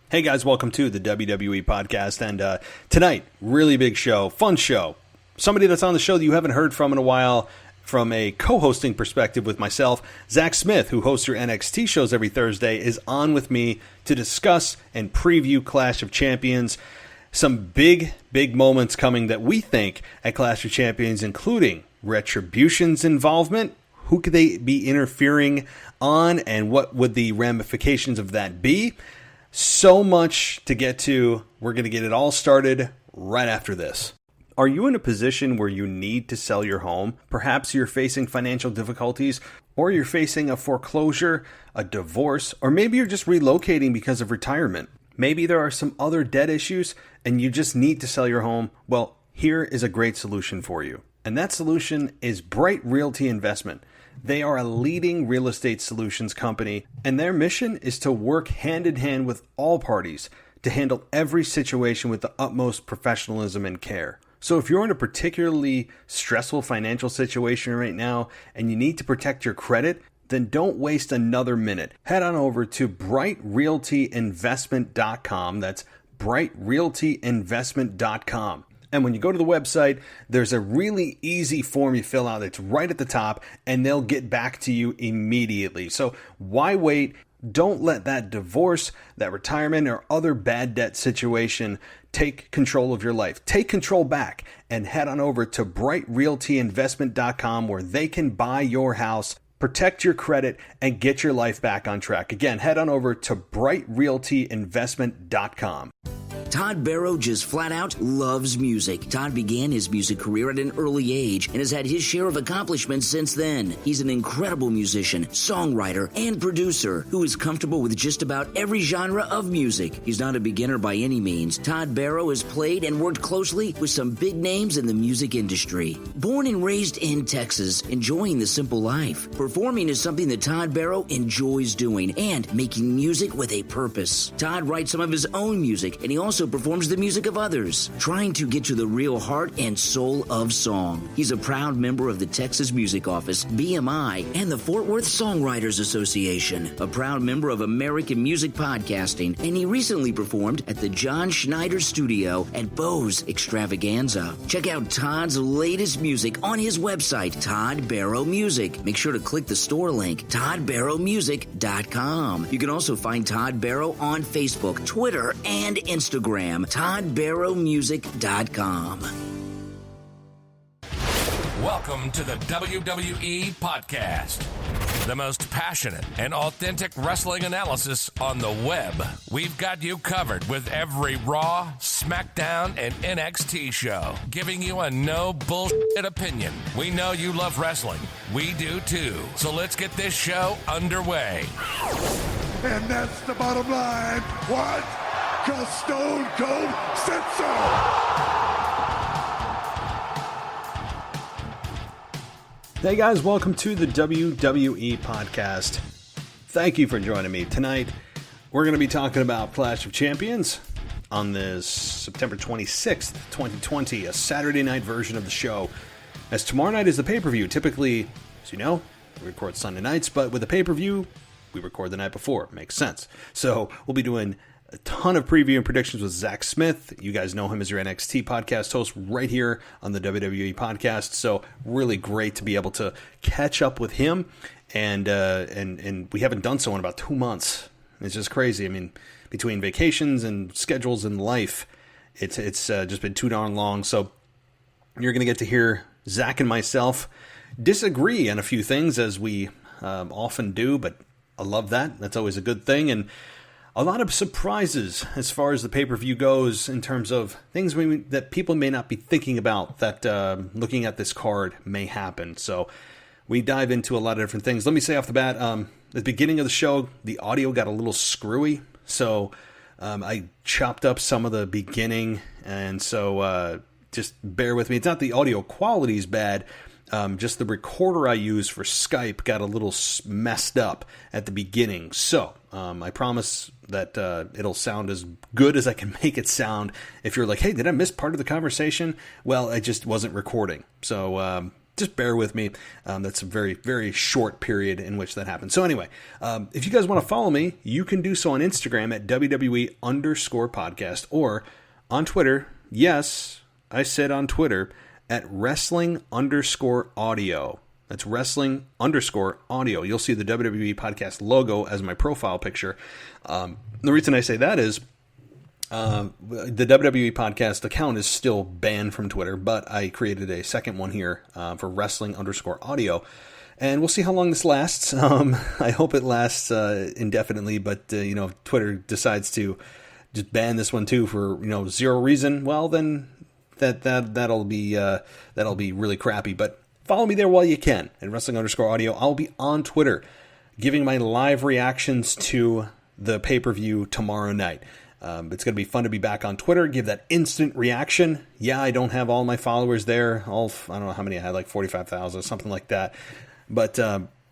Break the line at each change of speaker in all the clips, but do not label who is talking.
Hey guys, welcome to the WWE Podcast, and tonight, really big show, fun show. Somebody that's on the show that you haven't heard from in a while, from a co-hosting perspective with myself, Zach Smith, who hosts your NXT shows every Thursday, is on with me to discuss and preview Clash of Champions. Some big moments coming that we think at Clash of Champions, including Retribution's involvement. Who could they be interfering on, and what would the ramifications of that be? So much to get to. We're going to get it all started right after this. Are you in a position where you need to sell your home? Perhaps you're facing financial difficulties, or you're facing a foreclosure, a divorce, or maybe you're just relocating because of retirement. Maybe there are some other debt issues and you just need to sell your home. Well, here is a great solution for you. And that solution is Bright Realty Investment. They are a leading real estate solutions company, and their mission is to work hand in hand with all parties to handle every situation with the utmost professionalism and care. So if you're in a particularly stressful financial situation right now and you need to protect your credit, then don't waste another minute. Head on over to brightrealtyinvestment.com. That's brightrealtyinvestment.com. And when you go to the website, there's a really easy form you fill out. It's right at the top, and they'll get back to you immediately. So why wait? Don't let that divorce, that retirement, or other bad debt situation take control of your life. Take control back and head on over to brightrealtyinvestment.com, where they can buy your house, protect your credit, and get your life back on track. Again, head on over to brightrealtyinvestment.com.
Todd Barrow just flat out loves music. Todd began his music career at an early age and has had his share of accomplishments since then. He's an incredible musician, songwriter, and producer who is comfortable with just about every genre of music. He's not a beginner by any means. Todd Barrow has played and worked closely with some big names in the music industry. Born and raised in Texas, enjoying the simple life. Performing is something that Todd Barrow enjoys doing, and making music with a purpose. Todd writes some of his own music, and he also performs the music of others, trying to get to the real heart and soul of song. He's a proud member of the Texas Music Office, BMI, and the Fort Worth Songwriters Association, a proud member of American Music Podcasting, and he recently performed at the John Schneider Studio at Bose Extravaganza. Check out Todd's latest music on his website, Todd Barrow Music. Make sure to click the store link, toddbarrowmusic.com. You can also find Todd Barrow on Facebook, Twitter, and Instagram, toddbarrowmusic.com.
Welcome to the WWE Podcast, the most passionate and authentic wrestling analysis on the web. We've got you covered with every Raw, SmackDown, and NXT show, giving you a no bullshit opinion. We know you love wrestling. We do too. So let's get this show underway.
And that's the bottom line. What? Because Stone Cold said so.
Hey guys, welcome to the WWE Podcast. Thank you for joining me. Tonight, we're going to be talking about Clash of Champions on this September 26th, 2020, a Saturday night version of the show. As tomorrow night is the pay-per-view. Typically, as you know, we record Sunday nights, but with the pay-per-view, we record the night before. Makes sense. So we'll be doing a ton of preview and predictions with Zach Smith. You guys know him as your NXT podcast host right here on the WWE Podcast. So really great to be able to catch up with him. And we haven't done so in about 2 months. It's just crazy. I mean, between vacations and schedules and life, it's just been too darn long. So you're going to get to hear Zach and myself disagree on a few things, as we often do, but I love that. That's always a good thing. And a lot of surprises as far as the pay-per-view goes, in terms of things that people may not be thinking about that looking at this card may happen. So we dive into a lot of different things. Let me say off the bat, at the beginning of the show, the audio got a little screwy. So I chopped up some of the beginning, and so just bear with me. It's not the audio quality is bad. Just the recorder I use for Skype got a little messed up at the beginning. So I promise that it'll sound as good as I can make it sound. If you're like, hey, did I miss part of the conversation? Well, I just wasn't recording. So just bear with me. That's a very, very short period in which that happens. So anyway, if you guys want to follow me, you can do so on Instagram at WWE_podcast or on Twitter. Yes, I said on Twitter at wrestling_audio. That's wrestling_audio. You'll see the WWE podcast logo as my profile picture. The reason I say that is the WWE podcast account is still banned from Twitter, but I created a second one here for wrestling_audio. And we'll see how long this lasts. I hope it lasts indefinitely, but if Twitter decides to just ban this one too for zero reason, well then that'll be really crappy. But follow me there while you can at wrestling_audio. I'll be on Twitter giving my live reactions to the pay-per-view tomorrow night. It's going to be fun to be back on Twitter, give that instant reaction. Yeah, I don't have all my followers there. I don't know how many I had, like 45,000, something like that. But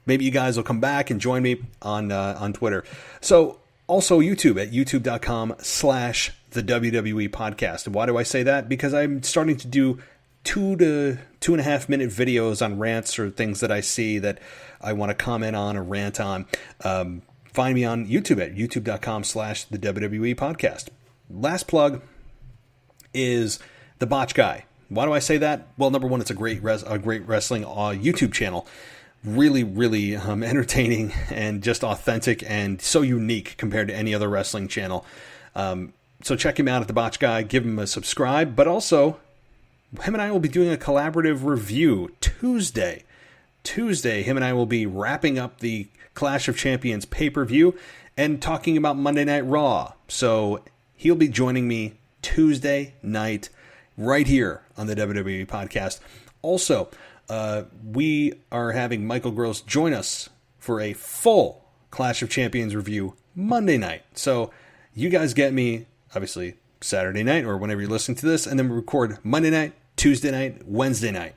maybe you guys will come back and join me on Twitter. So also YouTube at youtube.com/the WWE Podcast. And why do I say that? Because I'm starting to do 2 to 2.5 minute videos on rants or things that I see that I want to comment on or rant on. Find me on YouTube at youtube.com/the WWE Podcast. Last plug is the Botch Guy. Why do I say that? Well, number one, it's a great wrestling YouTube channel. Really, really entertaining and just authentic and so unique compared to any other wrestling channel. So check him out at the Botch Guy. Give him a subscribe. But also, him and I will be doing a collaborative review Tuesday. Him and I will be wrapping up the Clash of Champions pay-per-view and talking about Monday Night Raw. So he'll be joining me Tuesday night right here on the WWE Podcast. Also, we are having Michael Gross join us for a full Clash of Champions review Monday night. So you guys get me, obviously, Saturday night or whenever you're listening to this, and then we record Monday night, Tuesday night, Wednesday night.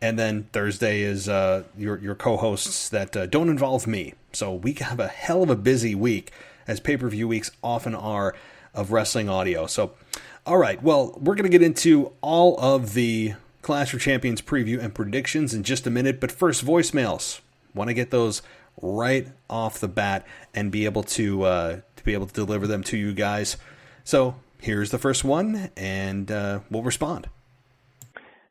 And then Thursday is your co-hosts that don't involve me. So we have a hell of a busy week, as pay-per-view weeks often are, of wrestling audio. So, all right, well, we're going to get into all of the Clash of Champions preview and predictions in just a minute. But first, voicemails. Want to get those right off the bat and be able to deliver them to you guys. So here's the first one, and we'll respond.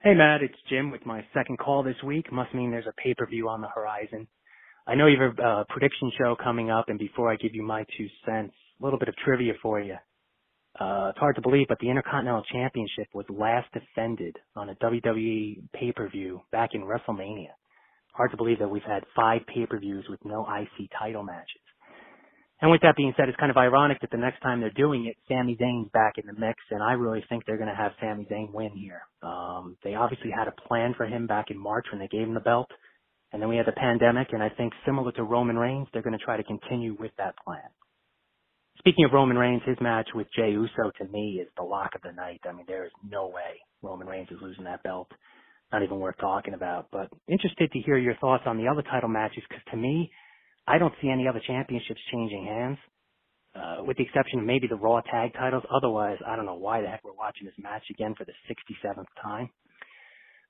Hey, Matt, it's Jim with my second call this week. Must mean there's a pay-per-view on the horizon. I know you have a prediction show coming up, and before I give you my 2 cents, a little bit of trivia for you. It's hard to believe, but the Intercontinental Championship was last defended on a WWE pay-per-view back in WrestleMania. Hard to believe that we've had 5 pay-per-views with no IC title matches. And with that being said, it's kind of ironic that the next time they're doing it, Sami Zayn's back in the mix, and I really think they're going to have Sami Zayn win here. They obviously had a plan for him back in March when they gave him the belt, and then we had the pandemic, and I think similar to Roman Reigns, they're going to try to continue with that plan. Speaking of Roman Reigns, his match with Jey Uso to me is the lock of the night. I mean, there is no way Roman Reigns is losing that belt. Not even worth talking about. But interested to hear your thoughts on the other title matches, because to me, I don't see any other championships changing hands, with the exception of maybe the Raw tag titles. Otherwise, I don't know why the heck we're watching this match again for the 67th time.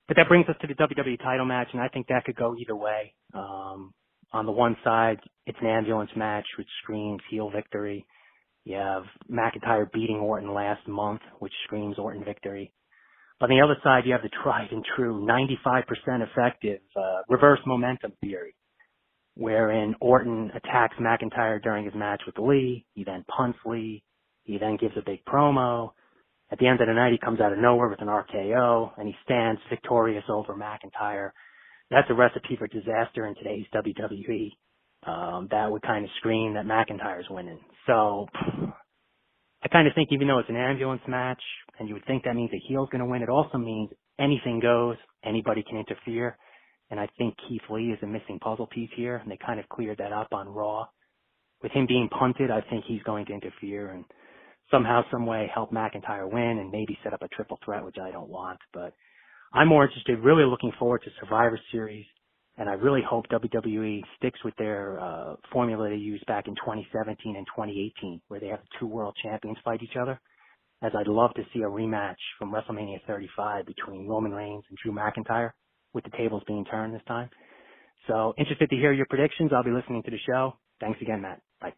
But that brings us to the WWE title match, and I think that could go either way. On the one side, it's an ambulance match, which screams heel victory. You have McIntyre beating Orton last month, which screams Orton victory. On the other side, you have the tried and true 95% effective reverse momentum theory, wherein Orton attacks McIntyre during his match with Lee. He then punts Lee. He then gives a big promo. At the end of the night, he comes out of nowhere with an RKO, and he stands victorious over McIntyre. That's a recipe for disaster in today's WWE. That would kind of scream that McIntyre's winning. So I kind of think even though it's an ambulance match, and you would think that means the heel's going to win, it also means anything goes, anybody can interfere. And I think Keith Lee is a missing puzzle piece here, and they kind of cleared that up on Raw. With him being punted, I think he's going to interfere and somehow, some way help McIntyre win and maybe set up a triple threat, which I don't want. But I'm more interested, really looking forward to Survivor Series, and I really hope WWE sticks with their formula they used back in 2017 and 2018, where they have the 2 world champions fight each other, as I'd love to see a rematch from WrestleMania 35 between Roman Reigns and Drew McIntyre. with the tables being turned this time. So interested to hear your predictions. I'll be listening to the show. Thanks again, Matt. Bye.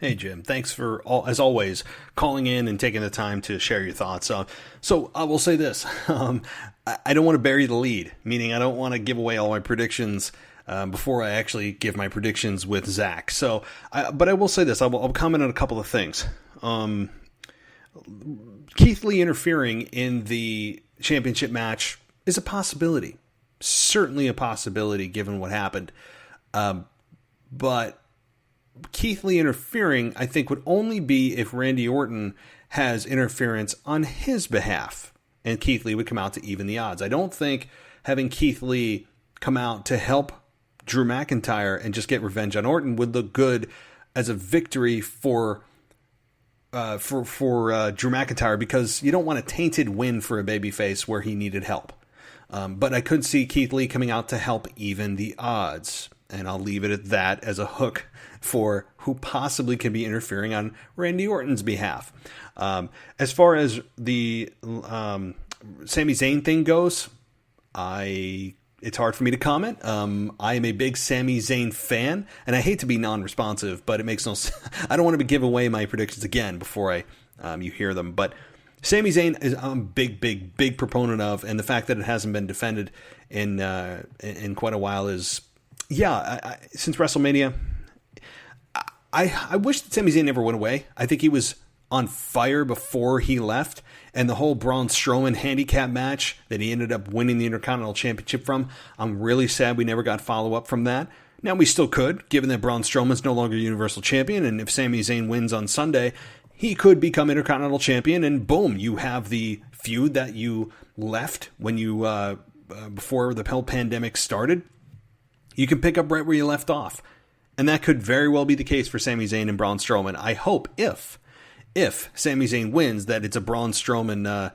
Hey, Jim. Thanks for, as always, calling in and taking the time to share your thoughts. So I will say this. I don't want to bury the lead, meaning I don't want to give away all my predictions before I actually give my predictions with Zach. But I will say this. I'll comment on a couple of things. Keith Lee interfering in the championship match is a possibility. Certainly a possibility given what happened. But Keith Lee interfering, I think, would only be if Randy Orton has interference on his behalf, and Keith Lee would come out to even the odds. I don't think having Keith Lee come out to help Drew McIntyre and just get revenge on Orton would look good as a victory for Drew McIntyre, because you don't want a tainted win for a babyface where he needed help. But I could see Keith Lee coming out to help even the odds. And I'll leave it at that as a hook for who possibly can be interfering on Randy Orton's behalf. As far as the Sami Zayn thing goes, it's hard for me to comment. I am a big Sami Zayn fan, and I hate to be non-responsive, but it makes no sense. I don't want to give away my predictions again before you hear them. But Sami Zayn is I'm a big proponent of, and the fact that it hasn't been defended in quite a while is, since WrestleMania, I wish that Sami Zayn never went away. I think he was on fire before he left, and the whole Braun Strowman handicap match that he ended up winning the Intercontinental Championship from, I'm really sad we never got follow-up from that. Now, we still could, given that Braun Strowman's no longer Universal Champion, and if Sami Zayn wins on Sunday, he could become Intercontinental Champion, and boom, you have the feud that you left when you before the whole pandemic started. You can pick up right where you left off. And that could very well be the case for Sami Zayn and Braun Strowman. I hope if Sami Zayn wins, that it's a Braun Strowman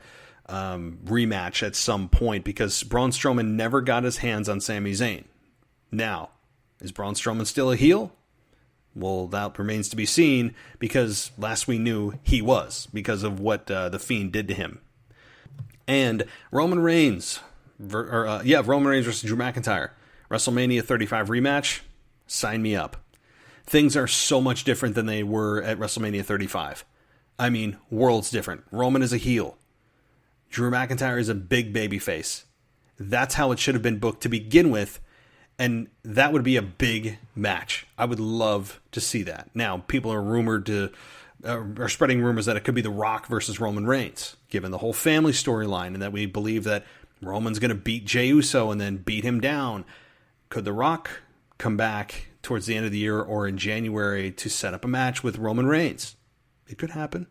rematch at some point, because Braun Strowman never got his hands on Sami Zayn. Now, is Braun Strowman still a heel? Well, that remains to be seen, because last we knew he was, because of what the Fiend did to him. And Roman Reigns versus Drew McIntyre. WrestleMania 35 rematch, sign me up. Things are so much different than they were at WrestleMania 35. I mean, worlds different. Roman is a heel. Drew McIntyre is a big baby face. That's how it should have been booked to begin with, and that would be a big match. I would love to see that. Now, people are spreading rumors that it could be The Rock versus Roman Reigns, given the whole family storyline, and that we believe that Roman's going to beat Jey Uso and then beat him down. Could The Rock come back towards the end of the year or in January to set up a match with Roman Reigns? It could happen.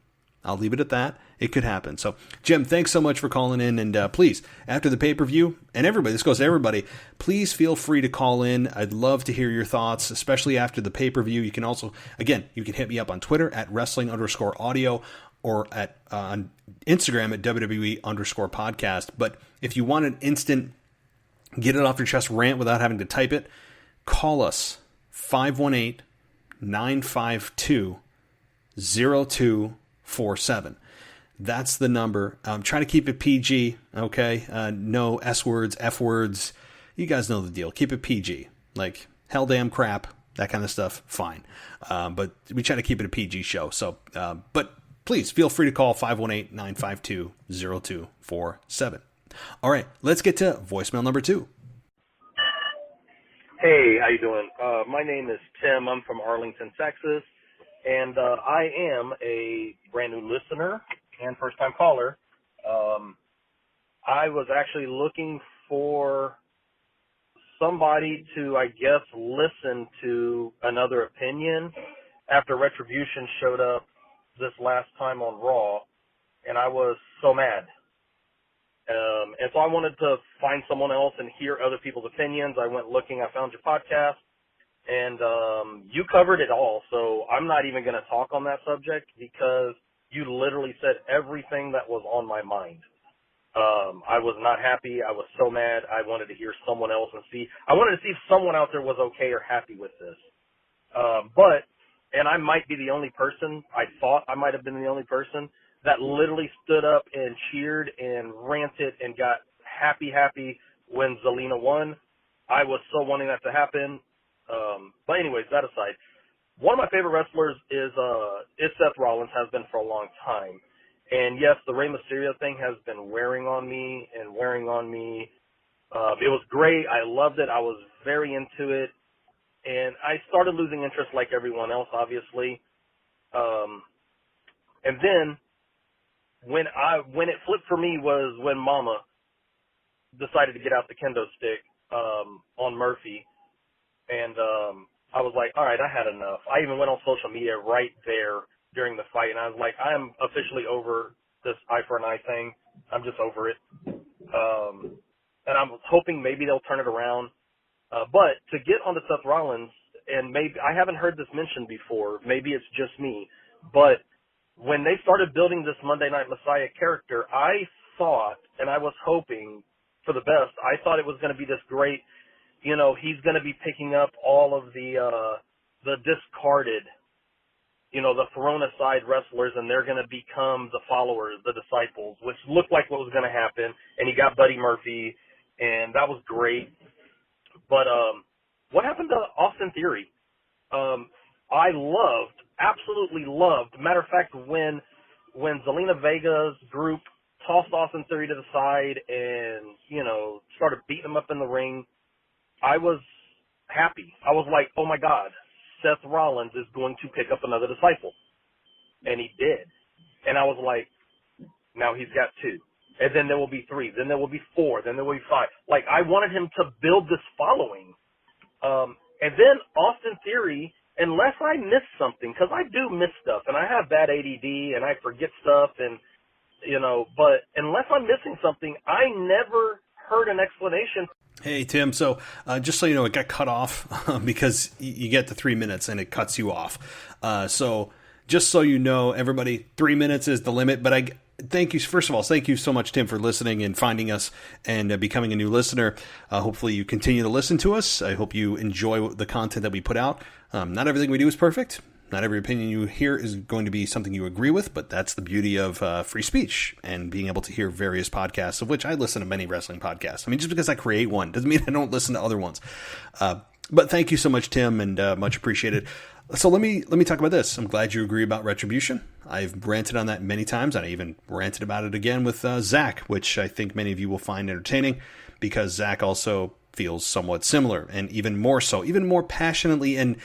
I'll leave it at that. It could happen. So, Jim, thanks so much for calling in. And please, after the pay-per-view, and everybody, this goes to everybody, please feel free to call in. I'd love to hear your thoughts, especially after the pay-per-view. You can also, again, you can hit me up on Twitter at wrestling_audio or on Instagram at WWE_podcast. But if you want an instant get it off your chest rant without having to type it, call us 518-952-0247. That's the number. Try to keep it PG, okay? No S words, F words. You guys know the deal. Keep it PG. Like hell damn crap, that kind of stuff, fine. But we try to keep it a PG show. So, but please feel free to call 518-952-0247. All right, let's get to voicemail number 2.
Hey, how you doing? My name is Tim. I'm from Arlington, Texas, and I am a brand new listener and first-time caller. I was actually looking for somebody to, I guess, listen to another opinion after Retribution showed up this last time on Raw, and I was so mad. And so I wanted to find someone else and hear other people's opinions. I went looking. I found your podcast, and you covered it all. So I'm not even going to talk on that subject because you literally said everything that was on my mind. I was not happy. I was so mad. I wanted to hear someone else and see. I wanted to see if someone out there was okay or happy with this. And I might be the only person, I thought I might have been the only person that literally stood up and cheered and ranted and got happy when Zelina won. I was so wanting that to happen. But anyways, that aside, one of my favorite wrestlers is Seth Rollins, has been for a long time. And yes, the Rey Mysterio thing has been wearing on me. It was great. I loved it. I was very into it. And I started losing interest like everyone else, obviously. And then when it flipped for me was when Mama decided to get out the kendo stick on Murphy. And I was like, all right, I had enough. I even went on social media right there during the fight, and I was like, I am officially over this eye for an eye thing. I'm just over it. And I'm hoping maybe they'll turn it around. But to get onto Seth Rollins, and maybe I haven't heard this mentioned before, maybe it's just me, but when they started building this Monday Night Messiah character, I thought, and I was hoping for the best, I thought it was going to be this great, he's going to be picking up all of the discarded, the thrown aside wrestlers, and they're going to become the followers, the disciples, which looked like what was going to happen. And he got Buddy Murphy, and that was great. But what happened to Austin Theory? I absolutely loved. Matter of fact, when Zelina Vega's group tossed Austin Theory to the side and, started beating him up in the ring, I was happy. I was like, oh my God, Seth Rollins is going to pick up another disciple. And he did. And I was like, now he's got 2. And then there will be 3. Then there will be 4. Then there will be 5. Like, I wanted him to build this following. And then Austin Theory, unless I miss something, because I do miss stuff, and I have bad ADD, and I forget stuff, and, but unless I'm missing something, I never heard an explanation.
Hey, Tim. So just so you know, it got cut off because you get to 3 minutes and it cuts you off. So just so you know, everybody, 3 minutes is the limit. But thank you. First of all, thank you so much, Tim, for listening and finding us and becoming a new listener. Hopefully you continue to listen to us. I hope you enjoy the content that we put out. Not everything we do is perfect. Not every opinion you hear is going to be something you agree with, but that's the beauty of free speech and being able to hear various podcasts, of which I listen to many wrestling podcasts. I mean, just because I create one doesn't mean I don't listen to other ones. But thank you so much, Tim, and much appreciated. So let me talk about this. I'm glad you agree about Retribution. I've ranted on that many times, and I even ranted about it again with Zach, which I think many of you will find entertaining because Zach also feels somewhat similar, and even more so, even more passionately and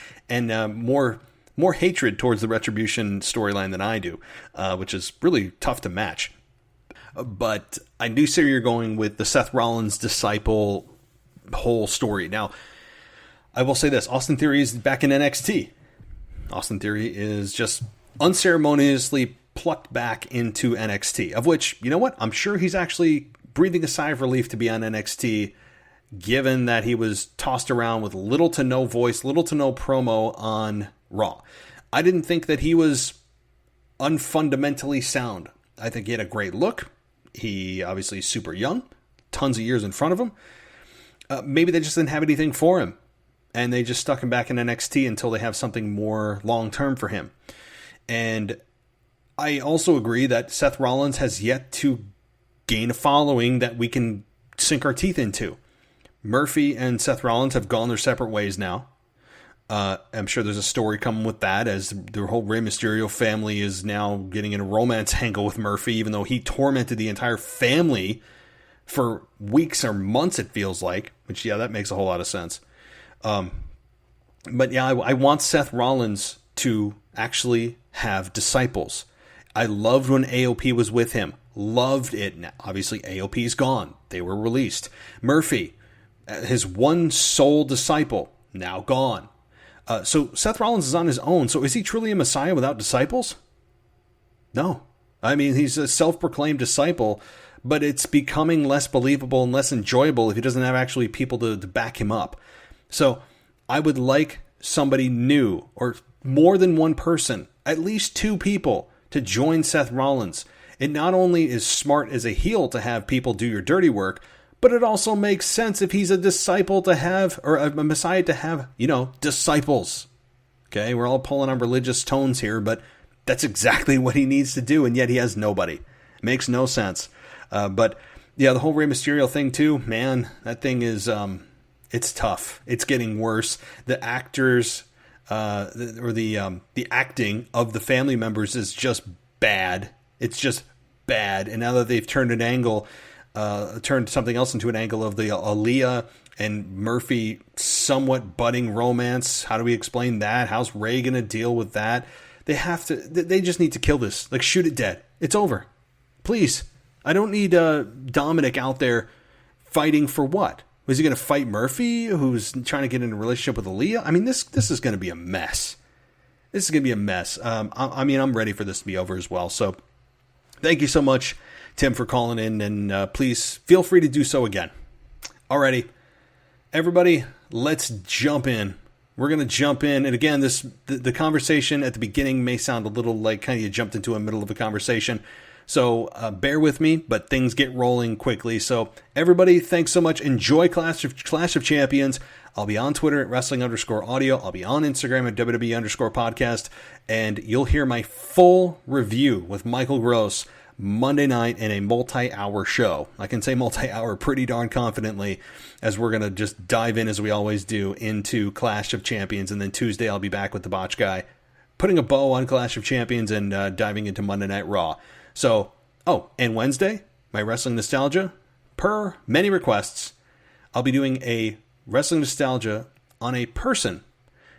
more hatred towards the Retribution storyline than I do, which is really tough to match. But I do see where you're going with the Seth Rollins disciple whole story. Now, I will say this. Austin Theory is back in NXT. Austin Theory is just unceremoniously plucked back into NXT, of which, you know what? I'm sure he's actually breathing a sigh of relief to be on NXT, given that he was tossed around with little to no voice, little to no promo on Raw. I didn't think that he was unfundamentally sound. I think he had a great look. He obviously is super young, tons of years in front of him. Maybe they just didn't have anything for him, and they just stuck him back in NXT until they have something more long-term for him. And I also agree that Seth Rollins has yet to gain a following that we can sink our teeth into. Murphy and Seth Rollins have gone their separate ways now. I'm sure there's a story coming with that, as the whole Rey Mysterio family is now getting in a romance angle with Murphy, even though he tormented the entire family for weeks or months, it feels like, which, yeah, that makes a whole lot of sense. But yeah, I want Seth Rollins to actually have disciples. I loved when AOP was with him. Loved it. Now, obviously, AOP's gone. They were released. Murphy, his one sole disciple, now gone. So Seth Rollins is on his own. So is he truly a Messiah without disciples? No. I mean, he's a self-proclaimed disciple, but it's becoming less believable and less enjoyable if he doesn't have actually people to back him up. So I would like somebody new, or more than one person, at least 2 people, to join Seth Rollins. It not only is smart as a heel to have people do your dirty work, but it also makes sense if he's a disciple to have, or a Messiah to have, disciples. Okay, we're all pulling on religious tones here, but that's exactly what he needs to do, and yet he has nobody. It makes no sense. But Yeah, the whole Rey Mysterio thing too, man, that thing is, it's tough. It's getting worse. The actors, the acting of the family members is just bad. It's just bad. And now that they've turned something else into an angle of the Aaliyah and Murphy somewhat budding romance. How do we explain that? How's Ray going to deal with that? They just need to kill this. Like, shoot it dead. It's over. Please. I don't need Dominic out there fighting for what? Was he going to fight Murphy, who's trying to get in a relationship with Aaliyah? I mean, this is going to be a mess. This is going to be a mess. I'm ready for this to be over as well. So thank you so much, Tim, for calling in, and please feel free to do so again. Alrighty. Everybody, let's jump in. We're going to jump in. And again, the conversation at the beginning may sound a little like kind of you jumped into the middle of a conversation. So bear with me, but things get rolling quickly. So everybody, thanks so much. Enjoy Clash of Champions. I'll be on Twitter at wrestling_audio. I'll be on Instagram at WWE_podcast. And you'll hear my full review with Michael Gross Monday night in a multi-hour show. I can say multi-hour pretty darn confidently, as we're going to just dive in, as we always do, into Clash of Champions. And then Tuesday I'll be back with the Botch Guy, putting a bow on Clash of Champions and diving into Monday Night Raw. So, and Wednesday, my Wrestling Nostalgia, per many requests, I'll be doing a Wrestling Nostalgia on a person,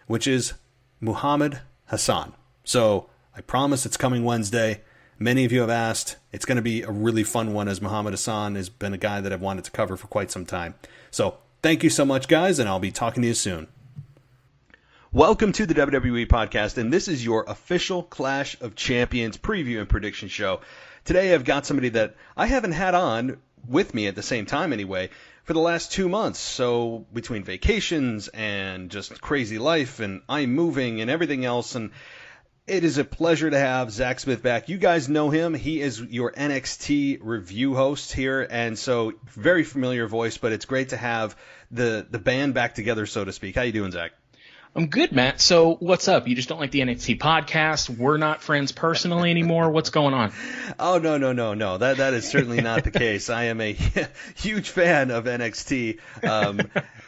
which is Muhammad Hassan. So I promise it's coming Wednesday. Many of you have asked. It's going to be a really fun one, as Muhammad Hassan has been a guy that I've wanted to cover for quite some time. So thank you so much, guys, and I'll be talking to you soon. Welcome to the WWE Podcast, and this is your official Clash of Champions preview and prediction show. Today I've got somebody that I haven't had on with me at the same time anyway for the last 2 months. So between vacations and just crazy life and I'm moving and everything else, and it is a pleasure to have Zach Smith back. You guys know him. He is your NXT review host here, and so very familiar voice, but it's great to have the band back together, so to speak. How you doing, Zach?
I'm good, Matt. So what's up? You just don't like the NXT podcast? We're not friends personally anymore? What's going on?
Oh, no. That is certainly not the case. I am a huge fan of NXT.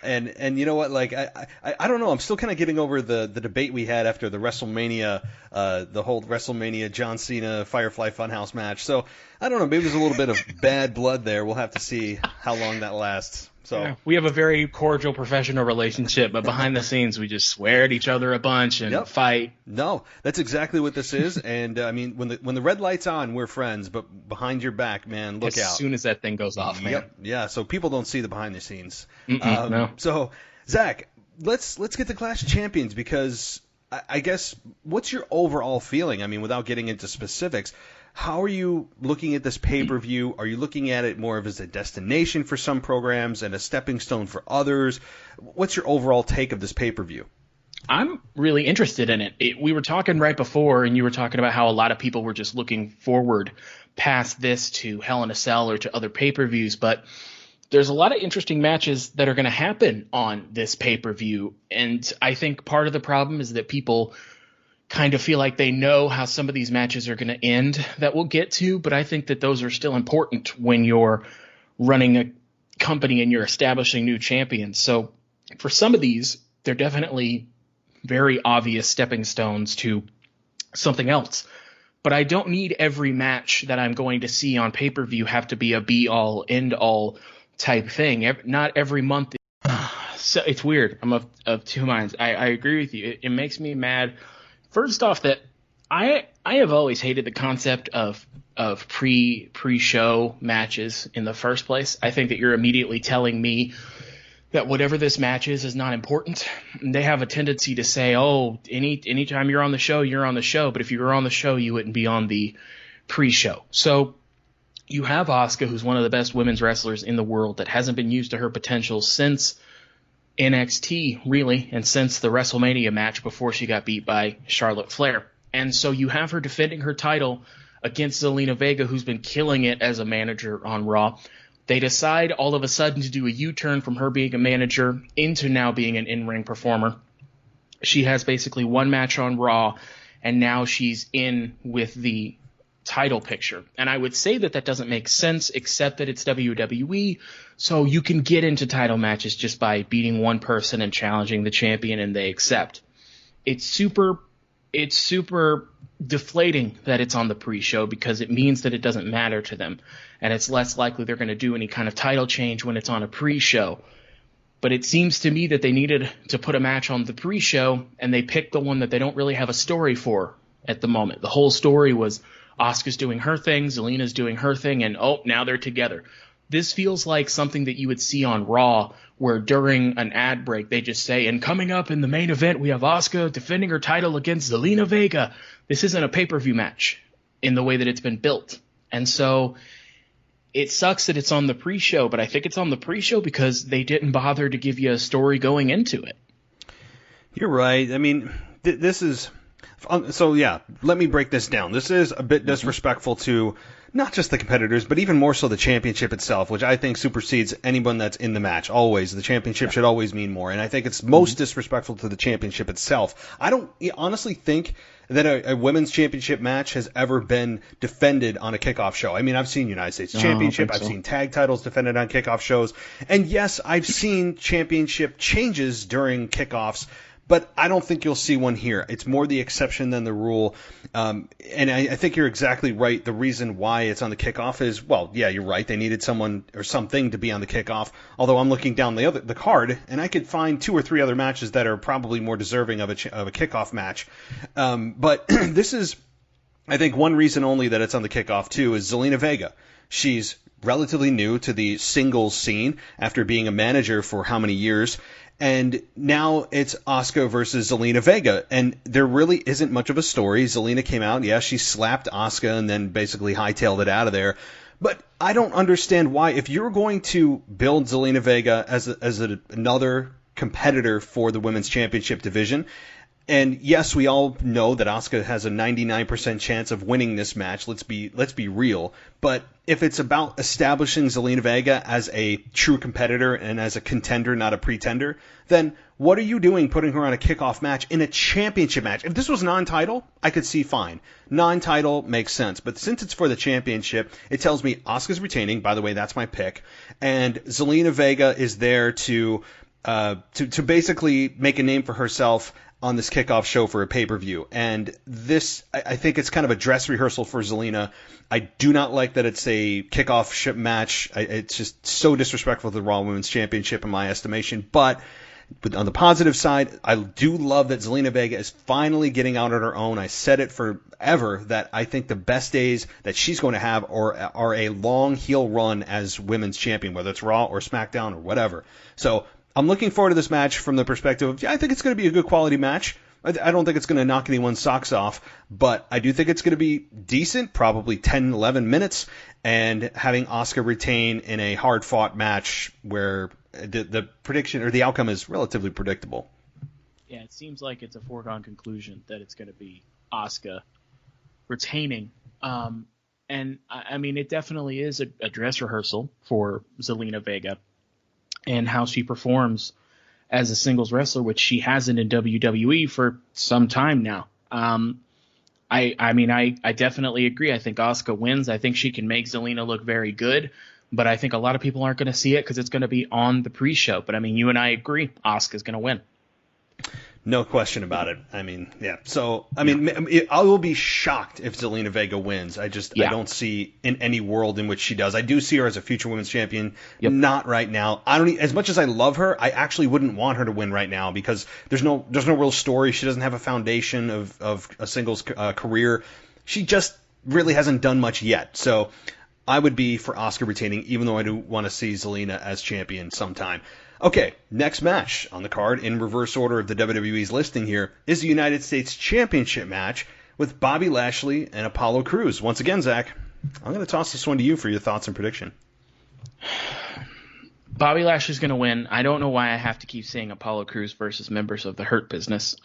And you know what? Like, I don't know. I'm still kind of getting over the debate we had after the WrestleMania, the whole WrestleMania John Cena Firefly Funhouse match. So I don't know. Maybe there's a little bit of bad blood there. We'll have to see how long that lasts. So
yeah, we have a very cordial professional relationship, but behind the scenes we just swear at each other a bunch and fight.
No, that's exactly what this is. And I mean, when the red light's on, we're friends, but behind your back, man, look out.
As soon as that thing goes off, man.
Yep. Yeah, so people don't see the behind the scenes.
No.
So, Zach, let's get to Clash of Champions, because I guess, what's your overall feeling? I mean, without getting into specifics, how are you looking at this pay-per-view? Are you looking at it more of as a destination for some programs and a stepping stone for others? What's your overall take of this pay-per-view?
I'm really interested in it. We were talking right before, and you were talking about how a lot of people were just looking forward past this to Hell in a Cell or to other pay-per-views, but there's a lot of interesting matches that are going to happen on this pay-per-view, and I think part of the problem is that people kind of feel like they know how some of these matches are going to end that we'll get to, but I think that those are still important when you're running a company and you're establishing new champions. So for some of these, they're definitely very obvious stepping stones to something else. But I don't need every match that I'm going to see on pay-per-view have to be a be-all, end-all type thing. Not every month. So it's weird. I'm of two minds. I agree with you. It makes me mad. First off, that I have always hated the concept of pre-show matches in the first place. I think that you're immediately telling me that whatever this match is not important. And they have a tendency to say, oh, anytime you're on the show, you're on the show. But if you were on the show, you wouldn't be on the pre-show. So you have Asuka, who's one of the best women's wrestlers in the world, that hasn't been used to her potential since NXT, really, and since the WrestleMania match before she got beat by Charlotte Flair. And so you have her defending her title against Zelina Vega, who's been killing it as a manager on Raw. They decide all of a sudden to do a U-turn from her being a manager into now being an in-ring performer. She has basically one match on Raw, and now she's in with the title picture. And I would say that doesn't make sense, except that it's WWE. So you can get into title matches just by beating one person and challenging the champion, and they accept. It's super deflating that it's on the pre-show, because it means that it doesn't matter to them. And it's less likely they're going to do any kind of title change when it's on a pre-show. But it seems to me that they needed to put a match on the pre-show, and they picked the one that they don't really have a story for at the moment. The whole story was Asuka's doing her thing, Zelina's doing her thing, and now they're together. This feels like something that you would see on Raw, where during an ad break they just say, and coming up in the main event we have Asuka defending her title against Zelina Vega. This isn't a pay-per-view match in the way that it's been built. And so it sucks that it's on the pre-show, but I think it's on the pre-show because they didn't bother to give you a story going into it.
You're right. I mean, this is... So, yeah, let me break this down. This is a bit disrespectful to not just the competitors, but even more so the championship itself, which I think supersedes anyone that's in the match. Always. The championship should always mean more. And I think it's most disrespectful to the championship itself. I don't honestly think that a women's championship match has ever been defended on a kickoff show. I mean, I've seen United States Championship. I've seen tag titles defended on kickoff shows. And yes, I've seen championship changes during kickoffs, but I don't think you'll see one here. It's more the exception than the rule. And I think you're exactly right. The reason why it's on the kickoff is, well, yeah, you're right. They needed someone or something to be on the kickoff. Although I'm looking down the card, and I could find 2 or 3 other matches that are probably more deserving of a kickoff match. But this is, I think, one reason only that it's on the kickoff too is Zelina Vega. She's relatively new to the singles scene after being a manager for how many years. And now it's Asuka versus Zelina Vega, and there really isn't much of a story. Zelina came out, yeah, she slapped Asuka and then basically hightailed it out of there. But I don't understand why, if you're going to build Zelina Vega as another competitor for the Women's Championship division, and yes, we all know that Asuka has a 99% chance of winning this match. Let's be real. But if it's about establishing Zelina Vega as a true competitor and as a contender, not a pretender, then what are you doing putting her on a kickoff match in a championship match? If this was non-title, I could see fine. Non-title makes sense. But since it's for the championship, it tells me Asuka's retaining. By the way, that's my pick. And Zelina Vega is there to basically make a name for herself on this kickoff show for a pay-per-view. And this, I think it's kind of a dress rehearsal for Zelina. I do not like that it's a kickoff match. It's just so disrespectful to the Raw Women's Championship in my estimation. But on the positive side, I do love that Zelina Vega is finally getting out on her own. I said it forever that I think the best days that she's going to have are a long heel run as women's champion, whether it's Raw or SmackDown or whatever. So I'm looking forward to this match from the perspective of, I think it's going to be a good quality match. I don't think it's going to knock anyone's socks off, but I do think it's going to be decent, probably 10, 11 minutes, and having Asuka retain in a hard-fought match where the prediction or the outcome is relatively predictable.
Yeah, it seems like it's a foregone conclusion that it's going to be Asuka retaining. And I mean, it definitely is a dress rehearsal for Zelina Vega and how she performs as a singles wrestler, which she hasn't in WWE for some time now. I mean, I definitely agree. I think Asuka wins. I think she can make Zelina look very good, but I think a lot of people aren't going to see it because it's going to be on the pre-show. But I mean, you and I agree, Asuka's going to win.
No question about it. I mean, yeah. So, I mean, I will be shocked if Zelina Vega wins. I don't see in any world in which she does. I do see her as a future women's champion. Yep. Not right now. As much as I love her, I actually wouldn't want her to win right now because there's no real story. She doesn't have a foundation of a singles career. She just really hasn't done much yet. So, I would be for Asuka retaining, even though I do want to see Zelina as champion sometime. Okay, next match on the card, in reverse order of the WWE's listing here, is the United States Championship match with Bobby Lashley and Apollo Crews. Once again, Zach, I'm going to toss this one to you for your thoughts and prediction.
Bobby Lashley's going to win. I don't know why I have to keep saying Apollo Crews versus members of the Hurt Business.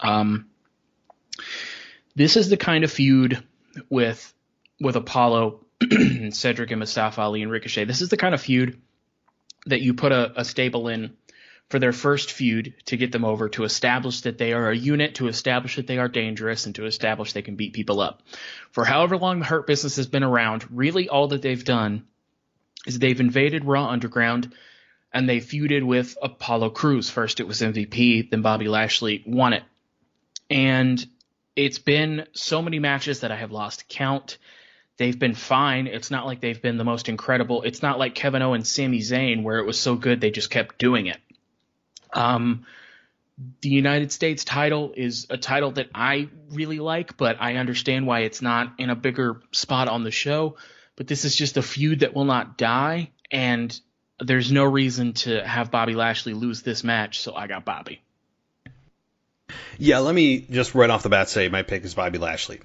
This is the kind of feud with Apollo, Cedric and Mustafa Ali and Ricochet. This is the kind of feud that you put a stable in for their first feud to get them over, to establish that they are a unit, to establish that they are dangerous, and to establish they can beat people up. For however long the Hurt Business has been around, really all that they've done is they've invaded Raw Underground and they feuded with Apollo Crews. First it was MVP, then Bobby Lashley won it. And it's been so many matches that I have lost count. They've been fine. It's not like they've been the most incredible. It's not like Kevin Owens, Sami Zayn, where it was so good they just kept doing it. The United States title is a title that I really like, but I understand why it's not in a bigger spot on the show. But this is just a feud that will not die, and there's no reason to have Bobby Lashley lose this match, so I got Bobby.
Yeah, let me just right off the bat say my pick is Bobby Lashley.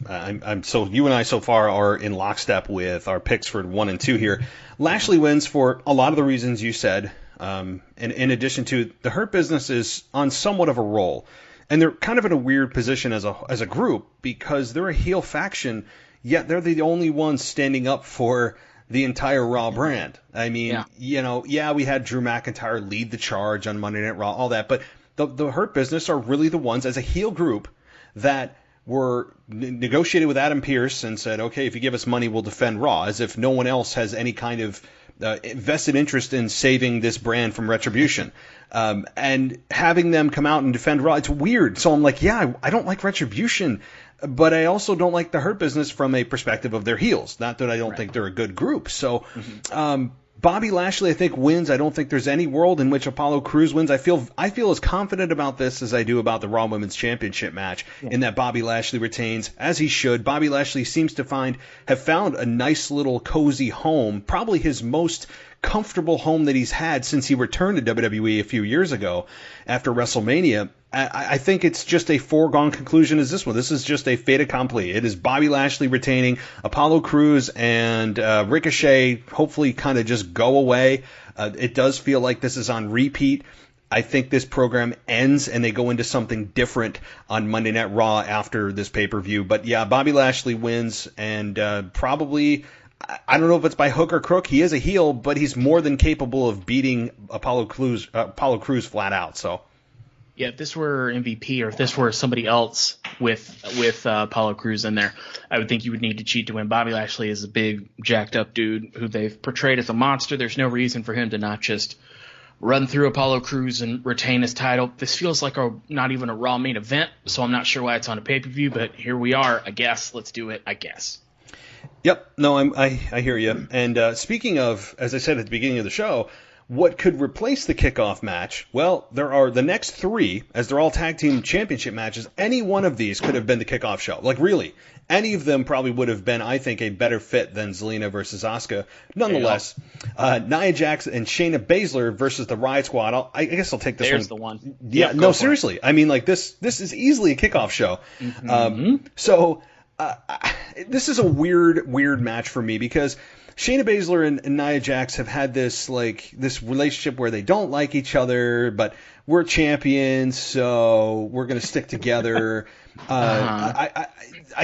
So you and I so far are in lockstep with our picks for 1 and 2 here. Lashley wins for a lot of the reasons you said. And in addition to, the Hurt Business is on somewhat of a roll, and they're kind of in a weird position as a group because they're a heel faction, yet they're the only ones standing up for the entire Raw brand. I mean, we had Drew McIntyre lead the charge on Monday Night Raw, all that, but the Hurt Business are really the ones as a heel group that were negotiated with Adam Pearce and said, okay, if you give us money, we'll defend Raw, as if no one else has any kind of vested interest in saving this brand from Retribution. And having them come out and defend Raw, it's weird. So I'm like, I don't like Retribution, but I also don't like the Hurt Business from a perspective of their heels. Not that I don't think they're a good group. So Bobby Lashley, I think, wins. I don't think there's any world in which Apollo Crews wins. I feel as confident about this as I do about the Raw Women's Championship match, in that Bobby Lashley retains, as he should. Bobby Lashley seems to have found a nice little cozy home, probably his most comfortable home that he's had since he returned to WWE a few years ago after WrestleMania. I think it's just a foregone conclusion as this one. This is just a fait accompli. It is Bobby Lashley retaining. Apollo Crews and Ricochet hopefully kind of just go away. It does feel like this is on repeat. I think this program ends and they go into something different on Monday Night Raw after this pay-per-view. But yeah, Bobby Lashley wins, and probably, I don't know if it's by hook or crook. He is a heel, but he's more than capable of beating Apollo Crews flat out. So.
Yeah, if this were MVP or if this were somebody else with Apollo Crews in there, I would think you would need to cheat to win. Bobby Lashley is a big, jacked up dude who they've portrayed as a monster. There's no reason for him to not just run through Apollo Crews and retain his title. This feels like not even a Raw main event, so I'm not sure why it's on a pay-per-view, but here we are, I guess. Let's do it, I guess.
Yep, no, I hear you. And speaking of, as I said at the beginning of the show, what could replace the kickoff match? Well, there are the next 3, as they're all tag team championship matches. Any one of these could have been the kickoff show. Like, really, any of them probably would have been, I think, a better fit than Zelina versus Asuka. Nonetheless, Nia Jax and Shayna Baszler versus the Riot Squad. I guess I'll take this one.
There's the one.
Yeah, no, seriously. I mean, like, this is easily a kickoff show. This is a weird match for me because Shayna Baszler and Nia Jax have had this relationship where they don't like each other, but we're champions, so we're going to stick together. I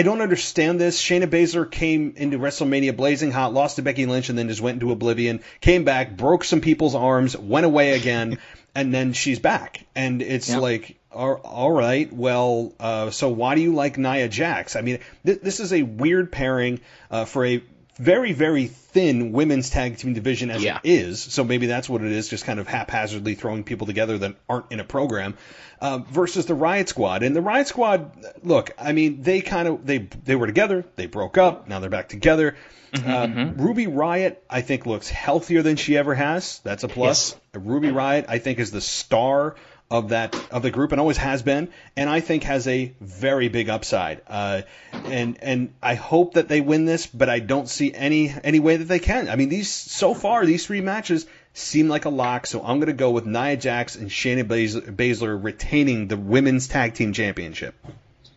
don't understand this. Shayna Baszler came into WrestleMania blazing hot, lost to Becky Lynch, and then just went into oblivion, came back, broke some people's arms, went away again, and then she's back. And it's like, all right, well, so why do you like Nia Jax? I mean, this is a weird pairing for a very, very thin women's tag team division as it is. So maybe that's what it is, just kind of haphazardly throwing people together that aren't in a program, versus the Riot Squad. And the Riot Squad, look, I mean, they were together, they broke up, now they're back together. Ruby Riott, I think, looks healthier than she ever has. That's a plus. Yes. Ruby Riott, I think, is the star of the group and always has been, and I think has a very big upside. And I hope that they win this, but I don't see any way that they can. I mean, these 3 matches seem like a lock, so I'm going to go with Nia Jax and Shayna Baszler retaining the Women's Tag Team Championship.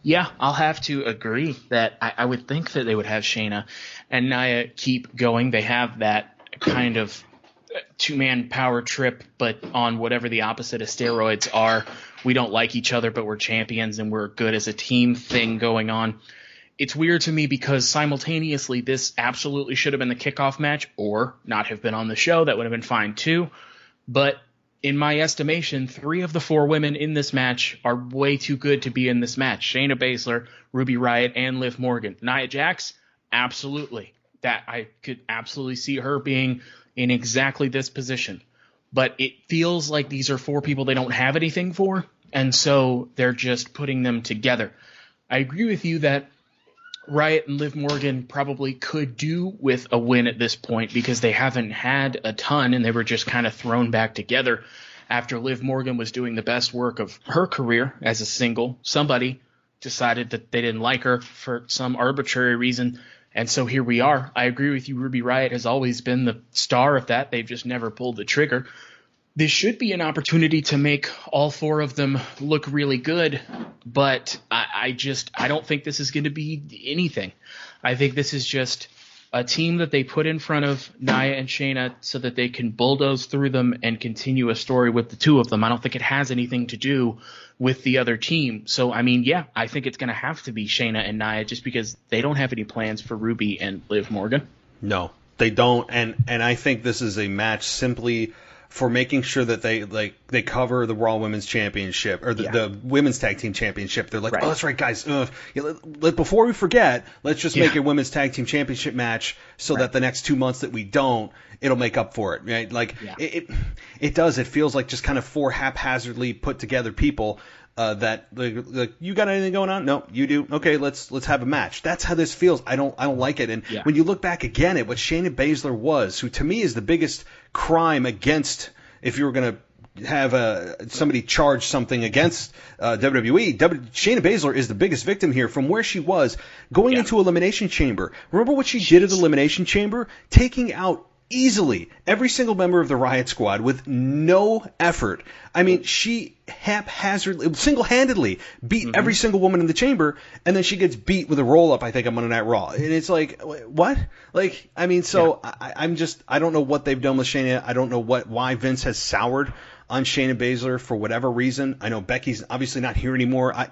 Yeah, I'll have to agree that I would think that they would have Shayna and Nia keep going. They have that kind of 2-man power trip, but on whatever the opposite of steroids are. We don't like each other, but we're champions and we're good as a team thing going on. It's weird to me because simultaneously this absolutely should have been the kickoff match or not have been on the show. That would have been fine too. But in my estimation, 3 of the 4 women in this match are way too good to be in this match. Shayna Baszler, Ruby Riott, and Liv Morgan. Nia Jax, absolutely. That I could absolutely see her being in exactly this position. But it feels like these are 4 people they don't have anything for, and so they're just putting them together. I agree with you that Riott and Liv Morgan probably could do with a win at this point because they haven't had a ton and they were just kind of thrown back together after Liv Morgan was doing the best work of her career as a single. Somebody decided that they didn't like her for some arbitrary reason, and so here we are. I agree with you. Ruby Riott has always been the star of that. They've just never pulled the trigger. This should be an opportunity to make all 4 of them look really good, but I don't think this is going to be anything. I think this is just a team that they put in front of Nia and Shayna so that they can bulldoze through them and continue a story with the 2 of them. I don't think it has anything to do with the other team. So, I mean, yeah, I think it's going to have to be Shayna and Nia just because they don't have any plans for Ruby and Liv Morgan.
No, they don't. And I think this is a match simply for making sure that they cover the Raw Women's Championship or the Women's Tag Team Championship. They're like, right. Oh, that's right, guys. Before we forget, let's just make a Women's Tag Team Championship match so that the next 2 months that we don't, it'll make up for it, right? Like it does. It feels like just kind of 4 haphazardly put together people. That like you got anything going on? No, you do. Okay, let's have a match. That's how this feels. I don't like it. And when you look back again at what Shayna Baszler was, who to me is the biggest crime against, if you were going to have somebody charge something against WWE, Shayna Baszler is the biggest victim here from where she was going into Elimination Chamber. Remember what she did at Elimination Chamber? Taking out easily every single member of the Riot Squad with no effort. I mean, she haphazardly, single-handedly beat every single woman in the chamber, and then she gets beat with a roll-up, I think, on Monday Night Raw. And it's like, what? Like, I mean, so I don't know what they've done with Shayna. I don't know why Vince has soured on Shayna Baszler for whatever reason. I know Becky's obviously not here anymore. I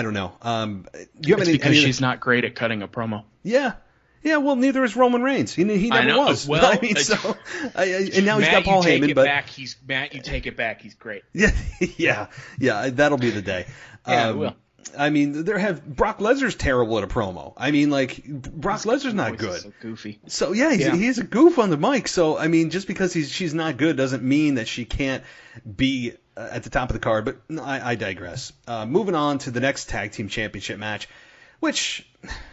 don't know. Do you have
because she's not great at cutting a promo.
Yeah. Yeah, well, neither is Roman Reigns. He never was.
Well,
I mean, and now he's got Paul Heyman.
Matt, you take it back. He's great.
Yeah, that'll be the day.
It will.
I mean, Brock Lesnar's terrible at a promo. I mean, like Brock Lesnar's not good.
So goofy.
So he's a goof on the mic. So I mean, just because she's not good doesn't mean that she can't be at the top of the card. But I digress. Moving on to the next tag team championship match, which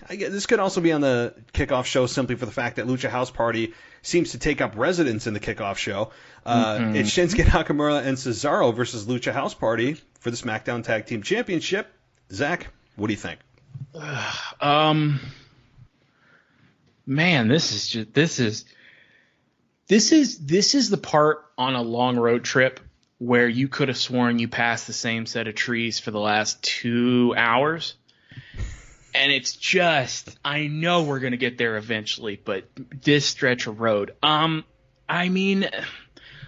I guess this could also be on the kickoff show simply for the fact that Lucha House Party seems to take up residence in the kickoff show. It's Shinsuke Nakamura and Cesaro versus Lucha House Party for the SmackDown Tag Team Championship. Zach, what do you think?
Man, this is the part on a long road trip where you could have sworn you passed the same set of trees for the last 2 hours. And it's just, I know we're going to get there eventually, but this stretch of road. I mean,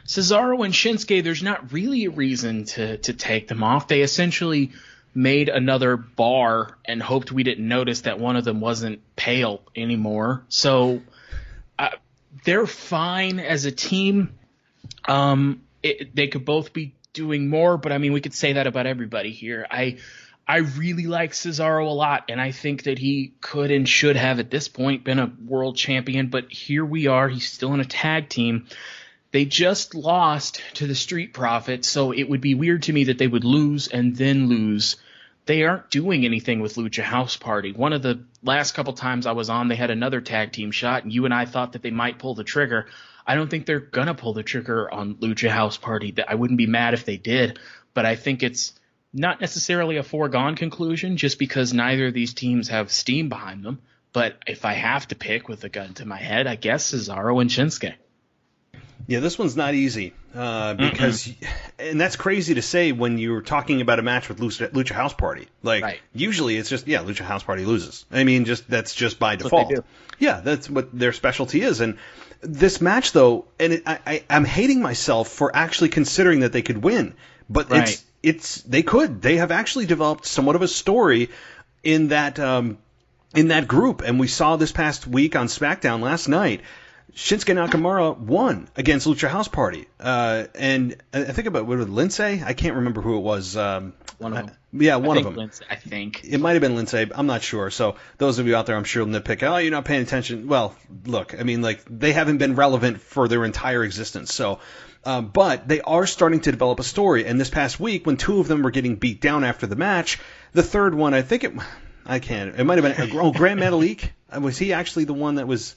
Cesaro and Shinsuke, there's not really a reason to take them off. They essentially made another bar and hoped we didn't notice that one of them wasn't pale anymore. So they're fine as a team. They could both be doing more, but I mean, we could say that about everybody here. I really like Cesaro a lot, and I think that he could and should have at this point been a world champion, but here we are. He's still in a tag team. They just lost to the Street Profits, so it would be weird to me that they would lose and then lose. They aren't doing anything with Lucha House Party. One of the last couple times I was on, they had another tag team shot, and you and I thought that they might pull the trigger. I don't think they're going to pull the trigger on Lucha House Party. I wouldn't be mad if they did, but I think it's not necessarily a foregone conclusion just because neither of these teams have steam behind them. But if I have to pick with a gun to my head, I guess Cesaro and Shinsuke.
Yeah, this one's not easy because, and that's crazy to say when you're talking about a match with Lucha House Party. Like, usually it's just, Lucha House Party loses. I mean, that's just by default. Yeah, that's what their specialty is. And this match, though, and I'm hating myself for actually considering that they could win, but they have actually developed somewhat of a story in that group, and we saw this past week on SmackDown last night. Shinsuke Nakamura won against Lucha House Party. And I think about, what was it, Lindsay? I can't remember who it was.
One of them.
Yeah, one of them.
Lindsay, I think.
It might have been Lindsay. I'm not sure. So those of you out there, I'm sure, will nitpick. Oh, you're not paying attention. Well, look, I mean, like, they haven't been relevant for their entire existence. So, but they are starting to develop a story. And this past week, when two of them were getting beat down after the match, the third one, it might have been, Grand Metalik. Was he actually the one that was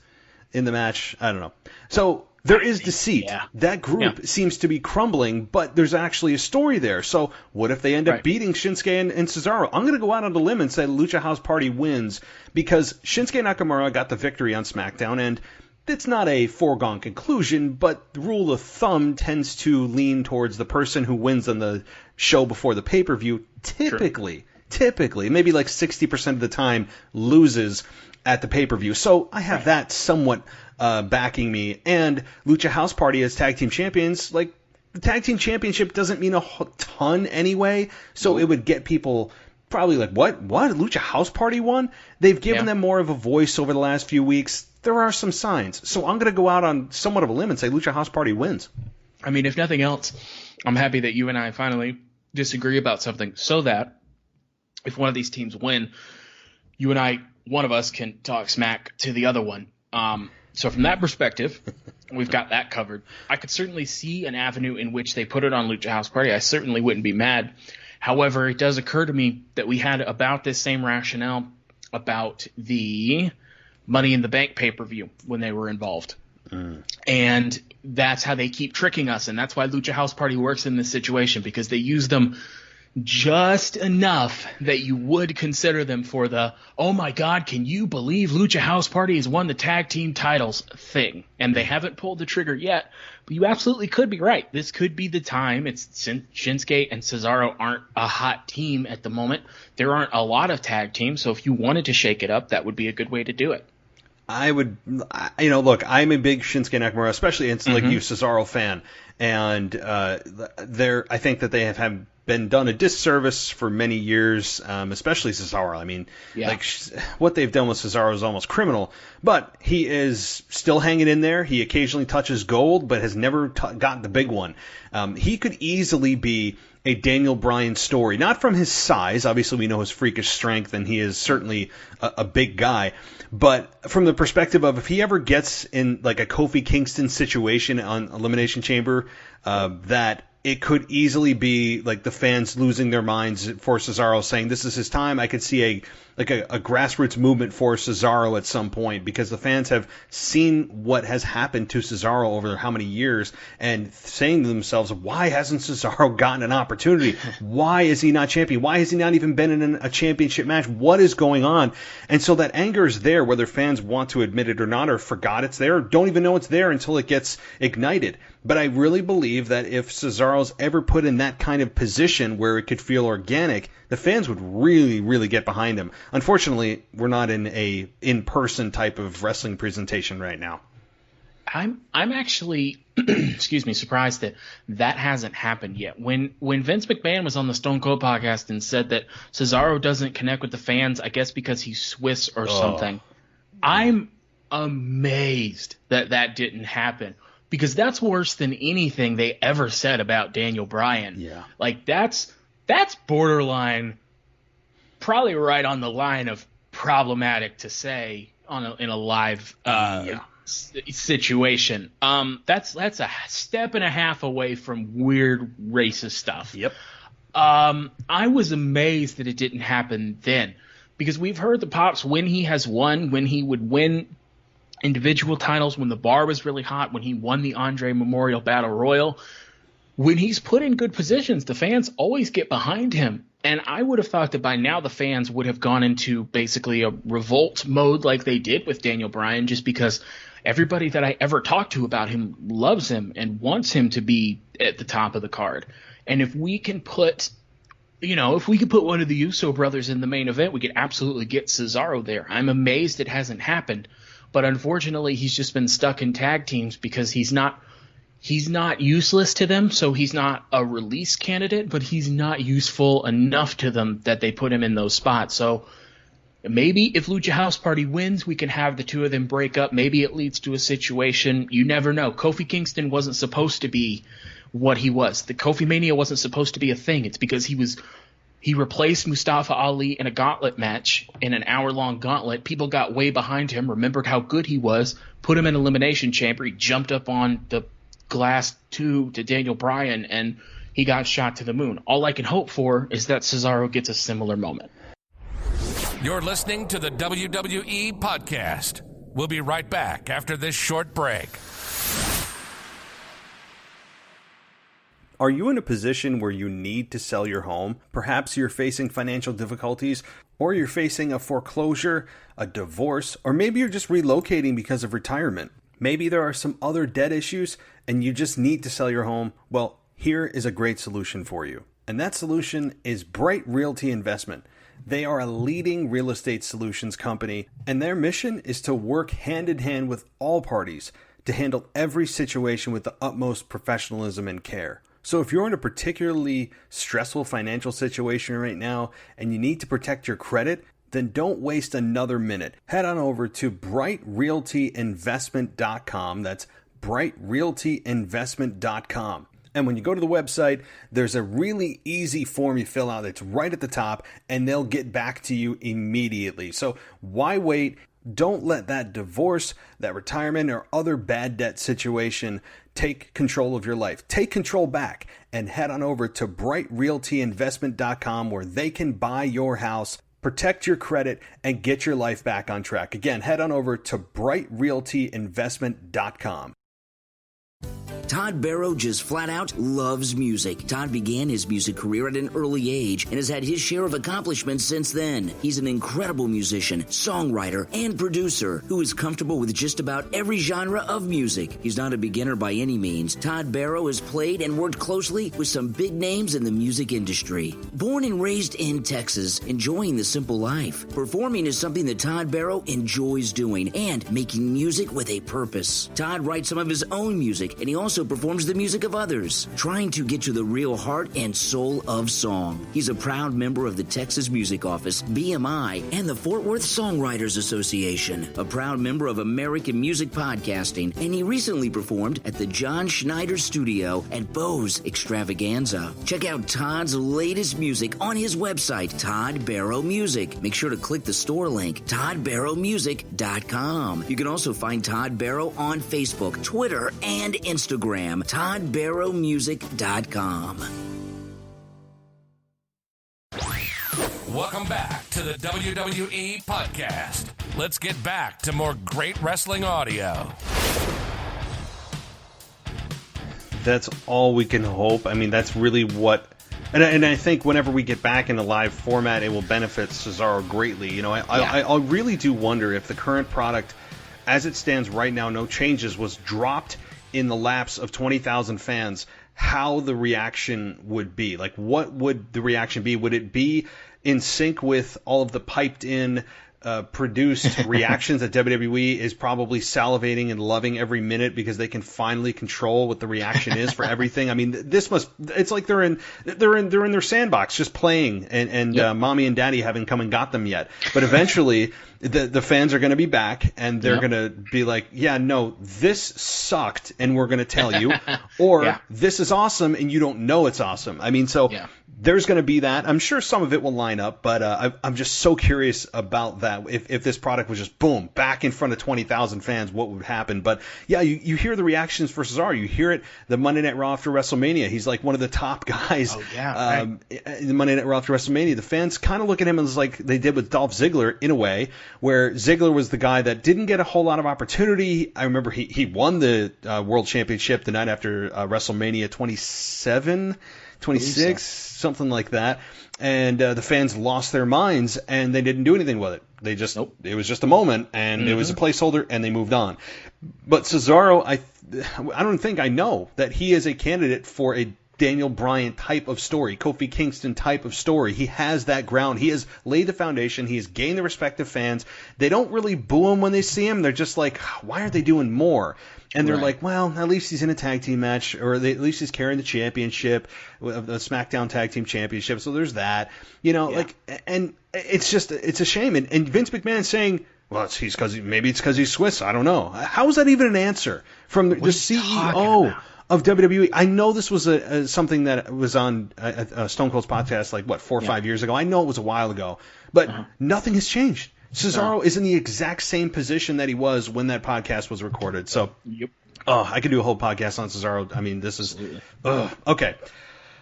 in the match? I don't know. So there is deceit.
Yeah.
That group seems to be crumbling, but there's actually a story there. So what if they end up beating Shinsuke and Cesaro? I'm going to go out on a limb and say Lucha House Party wins because Shinsuke Nakamura got the victory on SmackDown, and it's not a foregone conclusion, but the rule of thumb tends to lean towards the person who wins on the show before the pay-per-view typically, maybe like 60% of the time, loses at the pay-per-view. So I have that somewhat backing me. And Lucha House Party as tag team champions, like, the tag team championship doesn't mean a ton anyway, so it would get people probably like, what? Lucha House Party won? They've given them more of a voice over the last few weeks. There are some signs. So I'm going to go out on somewhat of a limb and say Lucha House Party wins.
I mean, if nothing else, I'm happy that you and I finally disagree about something so that if one of these teams win, you and I, one of us, can talk smack to the other one. So from that perspective, we've got that covered. I could certainly see an avenue in which they put it on Lucha House Party. I certainly wouldn't be mad. However, it does occur to me that we had about this same rationale about the Money in the Bank pay-per-view when they were involved. And that's how they keep tricking us, and that's why Lucha House Party works in this situation, because they use them just enough that you would consider them for the, oh my God, can you believe Lucha House Party has won the tag team titles thing? And they haven't pulled the trigger yet, but you absolutely could be right. This could be the time. It's Shinsuke and Cesaro aren't a hot team at the moment. There aren't a lot of tag teams, so if you wanted to shake it up, that would be a good way to do it.
Look, I'm a big Shinsuke Nakamura, especially like you, Cesaro fan, and I think that they have been done a disservice for many years, especially Cesaro. I mean, what they've done with Cesaro is almost criminal, but he is still hanging in there. He occasionally touches gold, but has never gotten the big one. He could easily be a Daniel Bryan story, not from his size. Obviously, we know his freakish strength, and he is certainly a big guy. But from the perspective of if he ever gets in like a Kofi Kingston situation on Elimination Chamber, that it could easily be like the fans losing their minds for Cesaro, saying this is his time. I could see a grassroots movement for Cesaro at some point, because the fans have seen what has happened to Cesaro over how many years and saying to themselves, why hasn't Cesaro gotten an opportunity? Why is he not champion? Why has he not even been in a championship match? What is going on? And so that anger is there, whether fans want to admit it or not, or forgot it's there, or don't even know it's there until it gets ignited. But I really believe that if Cesaro's ever put in that kind of position where it could feel organic, the fans would really, really get behind him. Unfortunately, we're not in a in-person type of wrestling presentation right now.
I'm actually, surprised that hasn't happened yet. When Vince McMahon was on the Stone Cold podcast and said that Cesaro doesn't connect with the fans, I guess because he's Swiss or something, I'm amazed that didn't happen. Because that's worse than anything they ever said about Daniel Bryan. Yeah. Like, that's borderline, probably right on the line of problematic to say in a live situation. That's a step and a half away from weird racist stuff.
Yep.
I was amazed that it didn't happen then, because we've heard the Pops when he has won, when he would win individual titles, when the bar was really hot, when he won the Andre Memorial Battle Royal, when he's put in good positions, the fans always get behind him. And I would have thought that by now the fans would have gone into basically a revolt mode like they did with Daniel Bryan, just because everybody that I ever talked to about him loves him and wants him to be at the top of the card. And if we can put one of the Uso brothers in the main event, we could absolutely get Cesaro there. I'm amazed it hasn't happened. But unfortunately, he's just been stuck in tag teams because he's not useless to them, so he's not a release candidate, but he's not useful enough to them that they put him in those spots. So Maybe if Lucha House Party wins, we can have the two of them break up. Maybe it leads to a situation. You never know. Kofi Kingston wasn't supposed to be what he was. The Kofi Mania wasn't supposed to be a thing. It's because he replaced Mustafa Ali in a gauntlet match, in an hour-long gauntlet. People got way behind him, remembered how good he was, put him in Elimination Chamber. He jumped up on the glass tube to Daniel Bryan, and he got shot to the moon. All I can hope for is that Cesaro gets a similar moment.
You're listening to the WWE Podcast. We'll be right back after this short break.
Are you in a position where you need to sell your home? Perhaps you're facing financial difficulties, or you're facing a foreclosure, a divorce, or maybe you're just relocating because of retirement. Maybe there are some other debt issues and you just need to sell your home. Well, here is a great solution for you. And that solution is Bright Realty Investment. They are a leading real estate solutions company, and their mission is to work hand in hand with all parties to handle every situation with the utmost professionalism and care. So if you're in a particularly stressful financial situation right now and you need to protect your credit, then don't waste another minute. Head on over to brightrealtyinvestment.com. That's brightrealtyinvestment.com. And when you go to the website, there's a really easy form you fill out. It's right at the top, and they'll get back to you immediately. So why wait? Don't let that divorce, that retirement, or other bad debt situation take control of your life. Take control back and head on over to brightrealtyinvestment.com, where they can buy your house, protect your credit, and get your life back on track. Again, head on over to brightrealtyinvestment.com.
Todd Barrow just flat out loves music. Todd began his music career at an early age and has had his share of accomplishments since then. He's an incredible musician, songwriter, and producer who is comfortable with just about every genre of music. He's not a beginner by any means. Todd Barrow has played and worked closely with some big names in the music industry. Born and raised in Texas, enjoying the simple life. Performing is something that Todd Barrow enjoys doing, and making music with a purpose. Todd writes some of his own music, and he also performs the music of others, trying to get to the real heart and soul of song. He's a proud member of the Texas Music Office, BMI, and the Fort Worth Songwriters Association, a proud member of American Music Podcasting, and he recently performed at the John Schneider Studio at Bose Extravaganza. Check out Todd's latest music on his website, Todd Barrow Music. Make sure to click the store link, toddbarrowmusic.com. You can also find Todd Barrow on Facebook, Twitter, and Instagram, toddbarrowmusic.com.
Welcome back to the WWE Podcast. Let's get back to more great wrestling audio.
That's all we can hope. I mean, that's really what... And I think whenever we get back in the live format, it will benefit Cesaro greatly. You know, I really do wonder if the current product, as it stands right now, no changes, was dropped in the lapse of 20,000 fans, how the reaction would be. Like, what would the reaction be? Would it be in sync with all of the piped in, produced reactions that WWE is probably salivating and loving every minute because they can finally control what the reaction is for everything? I mean, it's like they're in their sandbox just playing, and yep. Mommy and Daddy haven't come and got them yet. But eventually the fans are going to be back, and they're going to be like, yeah, no, this sucked, and we're going to tell you, or this is awesome, and you don't know it's awesome. I mean, so there's going to be that. I'm sure some of it will line up, but I'm just so curious about that. If this product was just, boom, back in front of 20,000 fans, what would happen? But, yeah, you hear the reactions for Cesaro. You hear it the Monday Night Raw after WrestleMania. He's like one of the top guys in the Monday Night Raw after WrestleMania. The fans kind of look at him as like they did with Dolph Ziggler in a way, where Ziggler was the guy that didn't get a whole lot of opportunity. I remember he won the World Championship the night after WrestleMania 26, something like that. And the fans lost their minds, and they didn't do anything with it. They just, it was just a moment, and it was a placeholder, and they moved on. But Cesaro, I don't think I know that he is a candidate for a Daniel Bryan type of story, Kofi Kingston type of story. He has that ground. He has laid the foundation. He has gained the respect of fans. They don't really boo him when they see him. They're just like, why aren't they doing more? And they're like, well, at least he's in a tag team match, or at least he's carrying the championship, the SmackDown Tag Team Championship. So there's that, and it's a shame. And Vince McMahon saying, well, maybe it's because he's Swiss. I don't know. How is that even an answer from the CEO of WWE? I know this was something that was on Stone Cold's podcast 4 or 5 years ago. I know it was a while ago, but nothing has changed. Cesaro is in the exact same position that he was when that podcast was recorded. So, I could do a whole podcast on Cesaro. I mean, this is okay.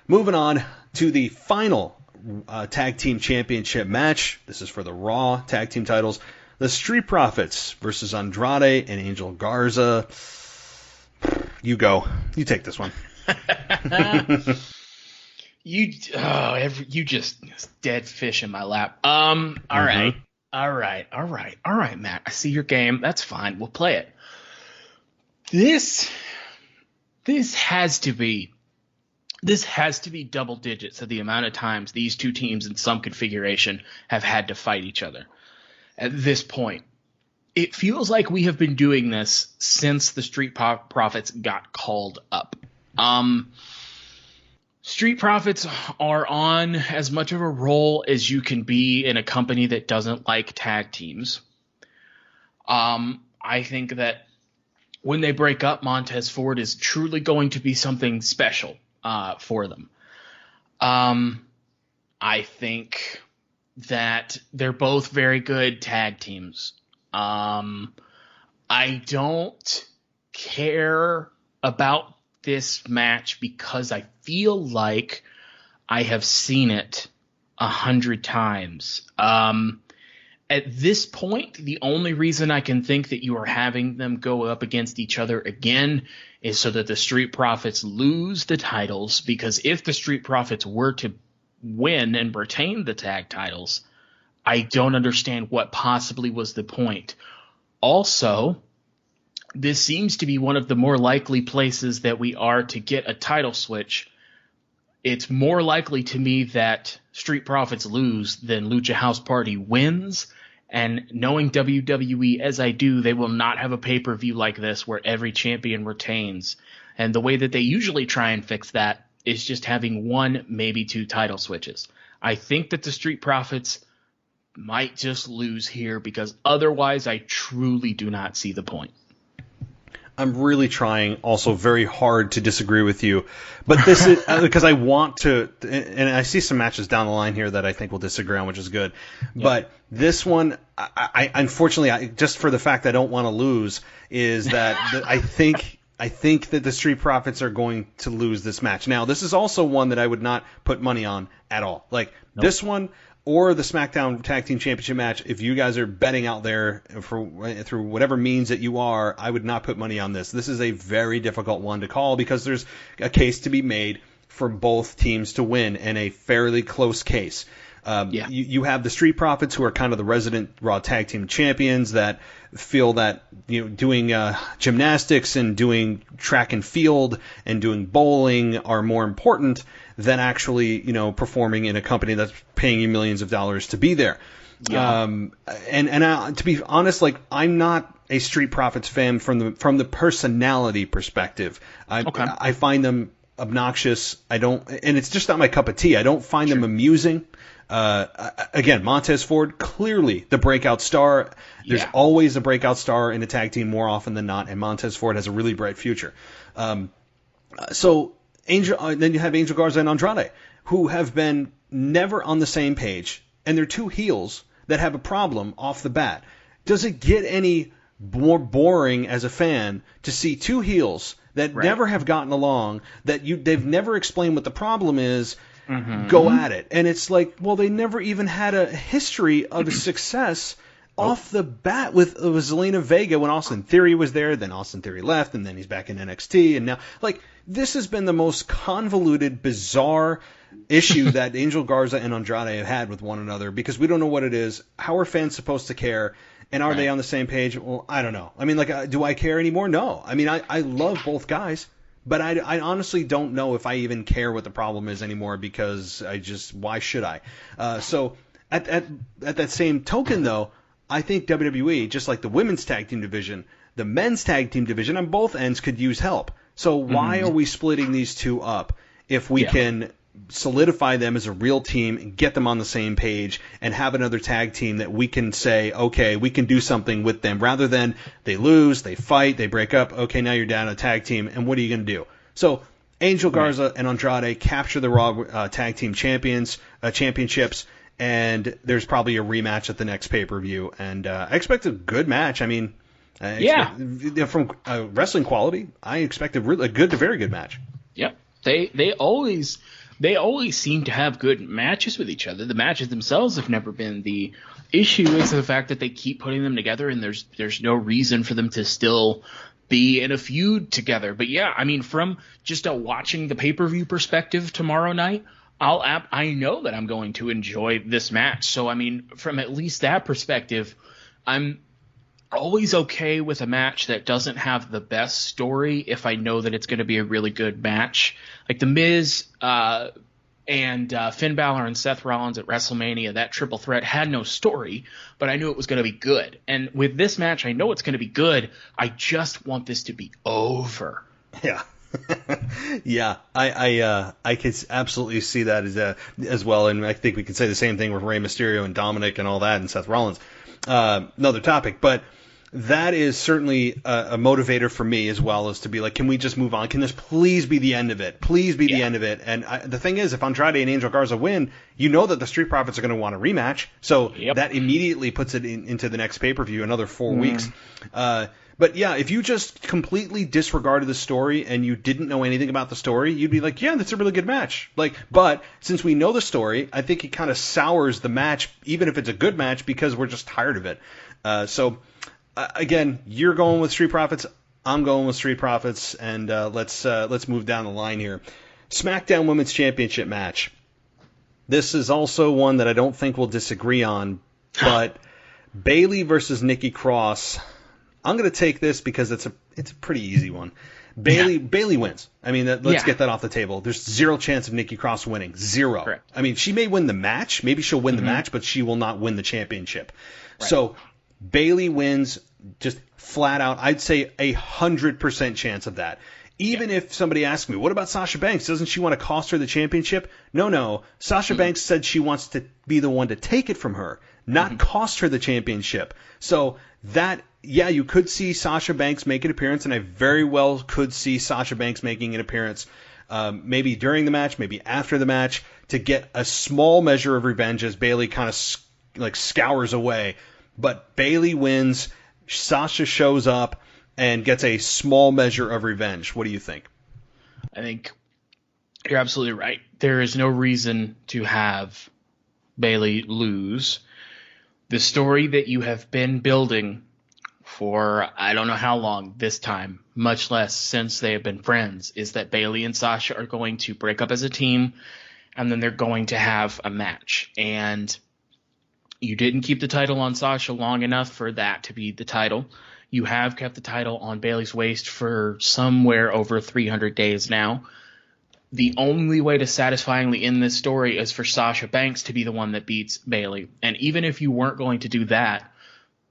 Moving on to the final tag team championship match. This is for the Raw tag team titles. The Street Profits versus Andrade and Angel Garza. You go. You take this one.
You just dead fish in my lap. All right, Matt. I see your game. That's fine. We'll play it. This has to be double digits of the amount of times these two teams in some configuration have had to fight each other. At this point, it feels like we have been doing this since the Street Profits got called up. Street Profits are on as much of a roll as you can be in a company that doesn't like tag teams. I think that when they break up, Montez Ford is truly going to be something special for them. I think that they're both very good tag teams. I don't care about this match because I feel like I have seen it 100 times. At this point, the only reason I can think that you are having them go up against each other again is so that the Street Profits lose the titles, because if the Street Profits were to win and retain the tag titles, I don't understand what possibly was the point. Also, this seems to be one of the more likely places that we are to get a title switch. It's more likely to me that Street Profits lose than Lucha House Party wins. And knowing WWE as I do, they will not have a pay-per-view like this where every champion retains. And the way that they usually try and fix that is just having one, maybe two title switches. I think that the Street Profits might just lose here because otherwise I truly do not see the point.
I'm really trying also very hard to disagree with you, but this is because I want to, and I see some matches down the line here that I think we'll disagree on, which is good. Yeah. But this one, I unfortunately, just for the fact I don't want to lose, is that I think that the Street Profits are going to lose this match. Now, this is also one that I would not put money on at all. This one or the SmackDown Tag Team Championship match, if you guys are betting out there through whatever means that you are, I would not put money on this. This is a very difficult one to call because there's a case to be made for both teams to win in a fairly close case. You have the Street Profits, who are kind of the resident Raw Tag Team Champions, that feel that doing gymnastics and doing track and field and doing bowling are more important than actually performing in a company that's paying you millions of dollars to be there. Yeah. To be honest, I'm not a Street Profits fan from the personality perspective. I find them obnoxious. And it's just not my cup of tea. I don't find them amusing. Again, Montez Ford, clearly the breakout star. There's always a breakout star in a tag team more often than not, and Montez Ford has a really bright future. Then you have Angel Garza and Andrade, who have been never on the same page, and they're two heels that have a problem off the bat. Does it get any more boring as a fan to see two heels that never have gotten along, that they've never explained what the problem is, go at it? And it's like, well, they never even had a history of success off the bat with Zelina Vega when Austin Theory was there, then Austin Theory left, and then he's back in NXT, and now, this has been the most convoluted, bizarre issue that Angel Garza and Andrade have had with one another, because we don't know what it is. How are fans supposed to care? And are they on the same page? Well, I don't know. I mean, do I care anymore? No. I mean, I love both guys. But I honestly don't know if I even care what the problem is anymore, because why should I? So at that same token, though, I think WWE, just like the women's tag team division, the men's tag team division on both ends could use help. So why are we splitting these two up if we can solidify them as a real team and get them on the same page and have another tag team that we can say, okay, we can do something with them, rather than they lose, they fight, they break up, okay, now you're down a tag team, and what are you going to do? So Angel Garza and Andrade capture the Raw tag team championships, and there's probably a rematch at the next pay-per-view, and I expect a good match. I mean, from wrestling quality, I expect a good to very good match.
Yep. They always seem to have good matches with each other. The matches themselves have never been the issue. It's the fact that they keep putting them together, and there's no reason for them to still be in a feud together. But yeah, I mean, from just watching the pay-per-view perspective tomorrow night, I know that I'm going to enjoy this match. So I mean, from at least that perspective, I'm always okay with a match that doesn't have the best story if I know that it's going to be a really good match. Like The Miz and Finn Balor and Seth Rollins at WrestleMania, that triple threat had no story, but I knew it was going to be good. And with this match, I know it's going to be good. I just want this to be over.
Yeah. Yeah, I could absolutely see that as well, and I think we can say the same thing with Rey Mysterio and Dominic and all that, and Seth Rollins. Another topic, but that is certainly a motivator for me as well, as to be like, can we just move on? Can this please be the end of it? Please be the end of it. And the thing is, if Andrade and Angel Garza win, you know that the Street Profits are going to want a rematch, so that immediately puts it into the next pay-per-view, another 4 weeks. But yeah, if you just completely disregarded the story and you didn't know anything about the story, you'd be like, yeah, that's a really good match. But since we know the story, I think it kind of sours the match, even if it's a good match, because we're just tired of it. So again, you're going with Street Profits, I'm going with Street Profits, and let's move down the line here. SmackDown Women's Championship match. This is also one that I don't think we'll disagree on, but Bayley versus Nikki Cross. I'm going to take this because it's a pretty easy one. Bayley wins. I mean, let's get that off the table. There's zero chance of Nikki Cross winning. Zero. Correct. I mean, she may win the match. Maybe she'll win the match, but she will not win the championship. Right. So Bayley wins just flat out. I'd say 100% chance of that. Even if somebody asks me, what about Sasha Banks? Doesn't she want to cost her the championship? No. Sasha Banks said she wants to be the one to take it from her, not cost her the championship. So that, you could see Sasha Banks make an appearance, and I very well could see Sasha Banks making an appearance maybe during the match, maybe after the match, to get a small measure of revenge as Bayley kind of scours away. But Bayley wins, Sasha shows up, and gets a small measure of revenge. What do you think?
I think you're absolutely right. There is no reason to have Bayley lose. The story that you have been building for I don't know how long this time, much less since they have been friends, is that Bayley and Sasha are going to break up as a team, and then they're going to have a match. And you didn't keep the title on Sasha long enough for that to be the title. You have kept the title on Bayley's waist for somewhere over 300 days now. The only way to satisfyingly end this story is for Sasha Banks to be the one that beats Bayley. And even if you weren't going to do that,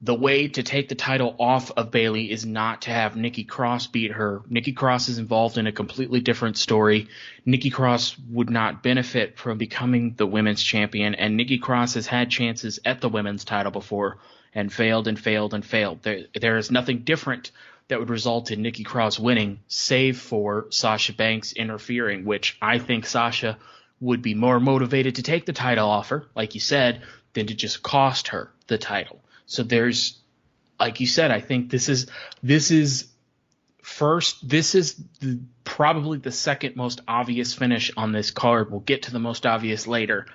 the way to take the title off of Bayley is not to have Nikki Cross beat her. Nikki Cross is involved in a completely different story. Nikki Cross would not benefit from becoming the women's champion, and Nikki Cross has had chances at the women's title before and failed and failed and failed. There is nothing different that would result in Nikki Cross winning, save for Sasha Banks interfering, which I think Sasha would be more motivated to take the title off her, like you said, than to just cost her the title. So there's, like you said, I think this is probably the second most obvious finish on this card. We'll get to the most obvious later.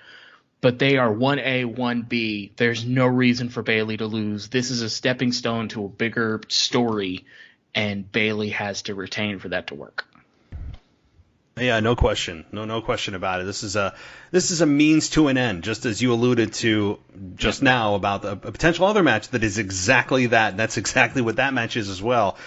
But they are 1A, 1B. There's no reason for Bayley to lose. This is a stepping stone to a bigger story, and Bayley has to retain for that to work.
Yeah, no question. No question about it. This is a means to an end, just as you alluded to just now about a potential other match that is exactly that. That's exactly what that match is as well.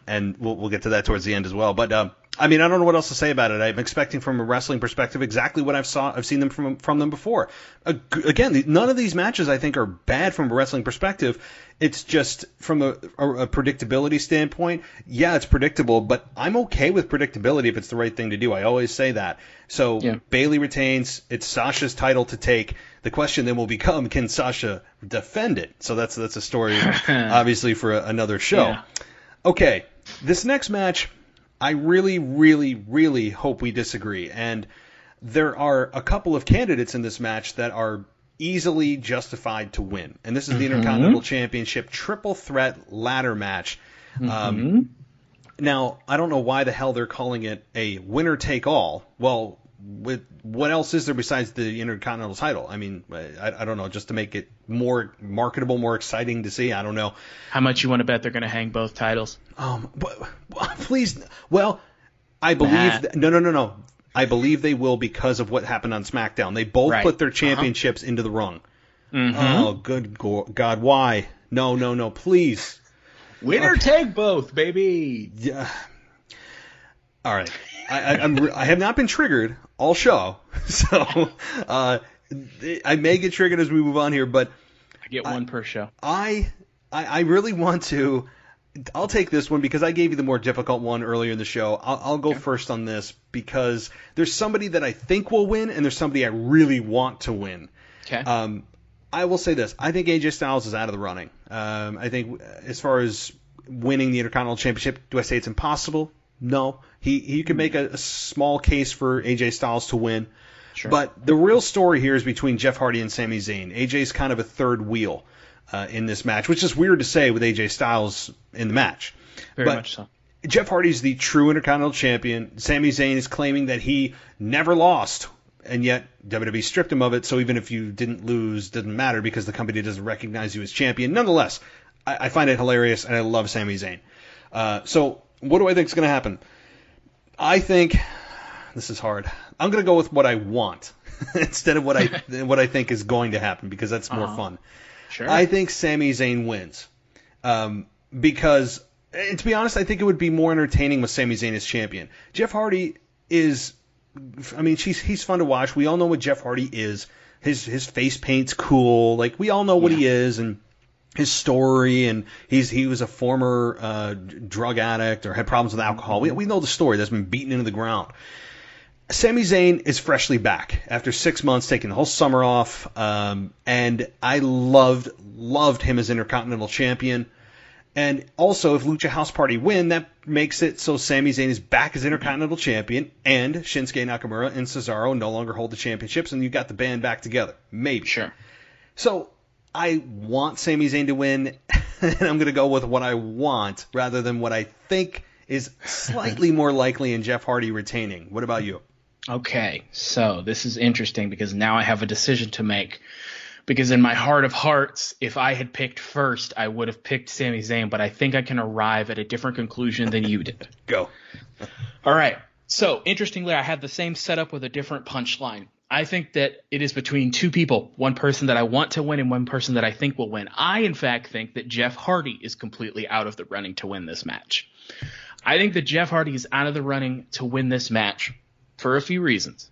And we'll get to that towards the end as well. But I mean, I don't know what else to say about it. I'm expecting from a wrestling perspective exactly what I've seen them from them before. Again, none of these matches I think are bad from a wrestling perspective. It's just from a predictability standpoint. Yeah, it's predictable, but I'm okay with predictability if it's the right thing to do. I always say that. So Bayley retains. It's Sasha's title to take. The question then will become, can Sasha defend it? So that's a story, obviously, for another show. Yeah. Okay, this next match, I really, really, really hope we disagree. And there are a couple of candidates in this match that are easily justified to win. And this is the Intercontinental Championship triple threat ladder match. Now, I don't know why the hell they're calling it a winner take all. Well, what else is there besides the Intercontinental title? I mean, I don't know, just to make it more marketable, more exciting to see. I don't know.
How much you want to bet they're going to hang both titles?
Please. Well, I believe no. I believe they will because of what happened on SmackDown. They both put their championships into the rung. Oh, good God, why? No, please.
Winner take both, baby.
Yeah. All right. I have not been triggered all show, so I may get triggered as we move on here, but
I get one per show.
I really want to. I'll take this one because I gave you the more difficult one earlier in the show. I'll go first on this because there's somebody that I think will win and there's somebody I really want to win.
Okay.
I will say this. I think AJ Styles is out of the running. I think as far as winning the Intercontinental Championship, do I say it's impossible? No. He could make a small case for AJ Styles to win.
Sure.
But the real story here is between Jeff Hardy and Sami Zayn. AJ's kind of a third wheel in this match, which is weird to say with AJ Styles in the match.
Very much so.
Jeff Hardy's the true Intercontinental Champion. Sami Zayn is claiming that he never lost, and yet WWE stripped him of it, so even if you didn't lose, it doesn't matter because the company doesn't recognize you as champion. Nonetheless, I find it hilarious, and I love Sami Zayn. So what do I think is going to happen? I think this is hard. I'm going to go with what I want instead of what I think is going to happen because that's more fun.
Sure.
I think Sami Zayn wins because, and to be honest, I think it would be more entertaining with Sami Zayn as champion. Jeff Hardy is, I mean, he's fun to watch. We all know what Jeff Hardy is. His face paint's cool. Like, we all know what he is and his story, and he was a former drug addict or had problems with alcohol. We know the story that's been beaten into the ground. Sami Zayn is freshly back after 6 months, taking the whole summer off, and I loved him as Intercontinental Champion. And also, if Lucha House Party win, that makes it so Sami Zayn is back as Intercontinental Champion, and Shinsuke Nakamura and Cesaro no longer hold the championships, and you got the band back together. Maybe.
Sure.
So I want Sami Zayn to win, and I'm going to go with what I want rather than what I think is slightly more likely in Jeff Hardy retaining. What about you?
Okay, so this is interesting because now I have a decision to make. Because in my heart of hearts, if I had picked first, I would have picked Sami Zayn, but I think I can arrive at a different conclusion than you did.
Go.
All right. So, interestingly, I had the same setup with a different punchline. I think that it is between two people, one person that I want to win and one person that I think will win. I, in fact, think that Jeff Hardy is completely out of the running to win this match. I think that Jeff Hardy is out of the running to win this match for a few reasons.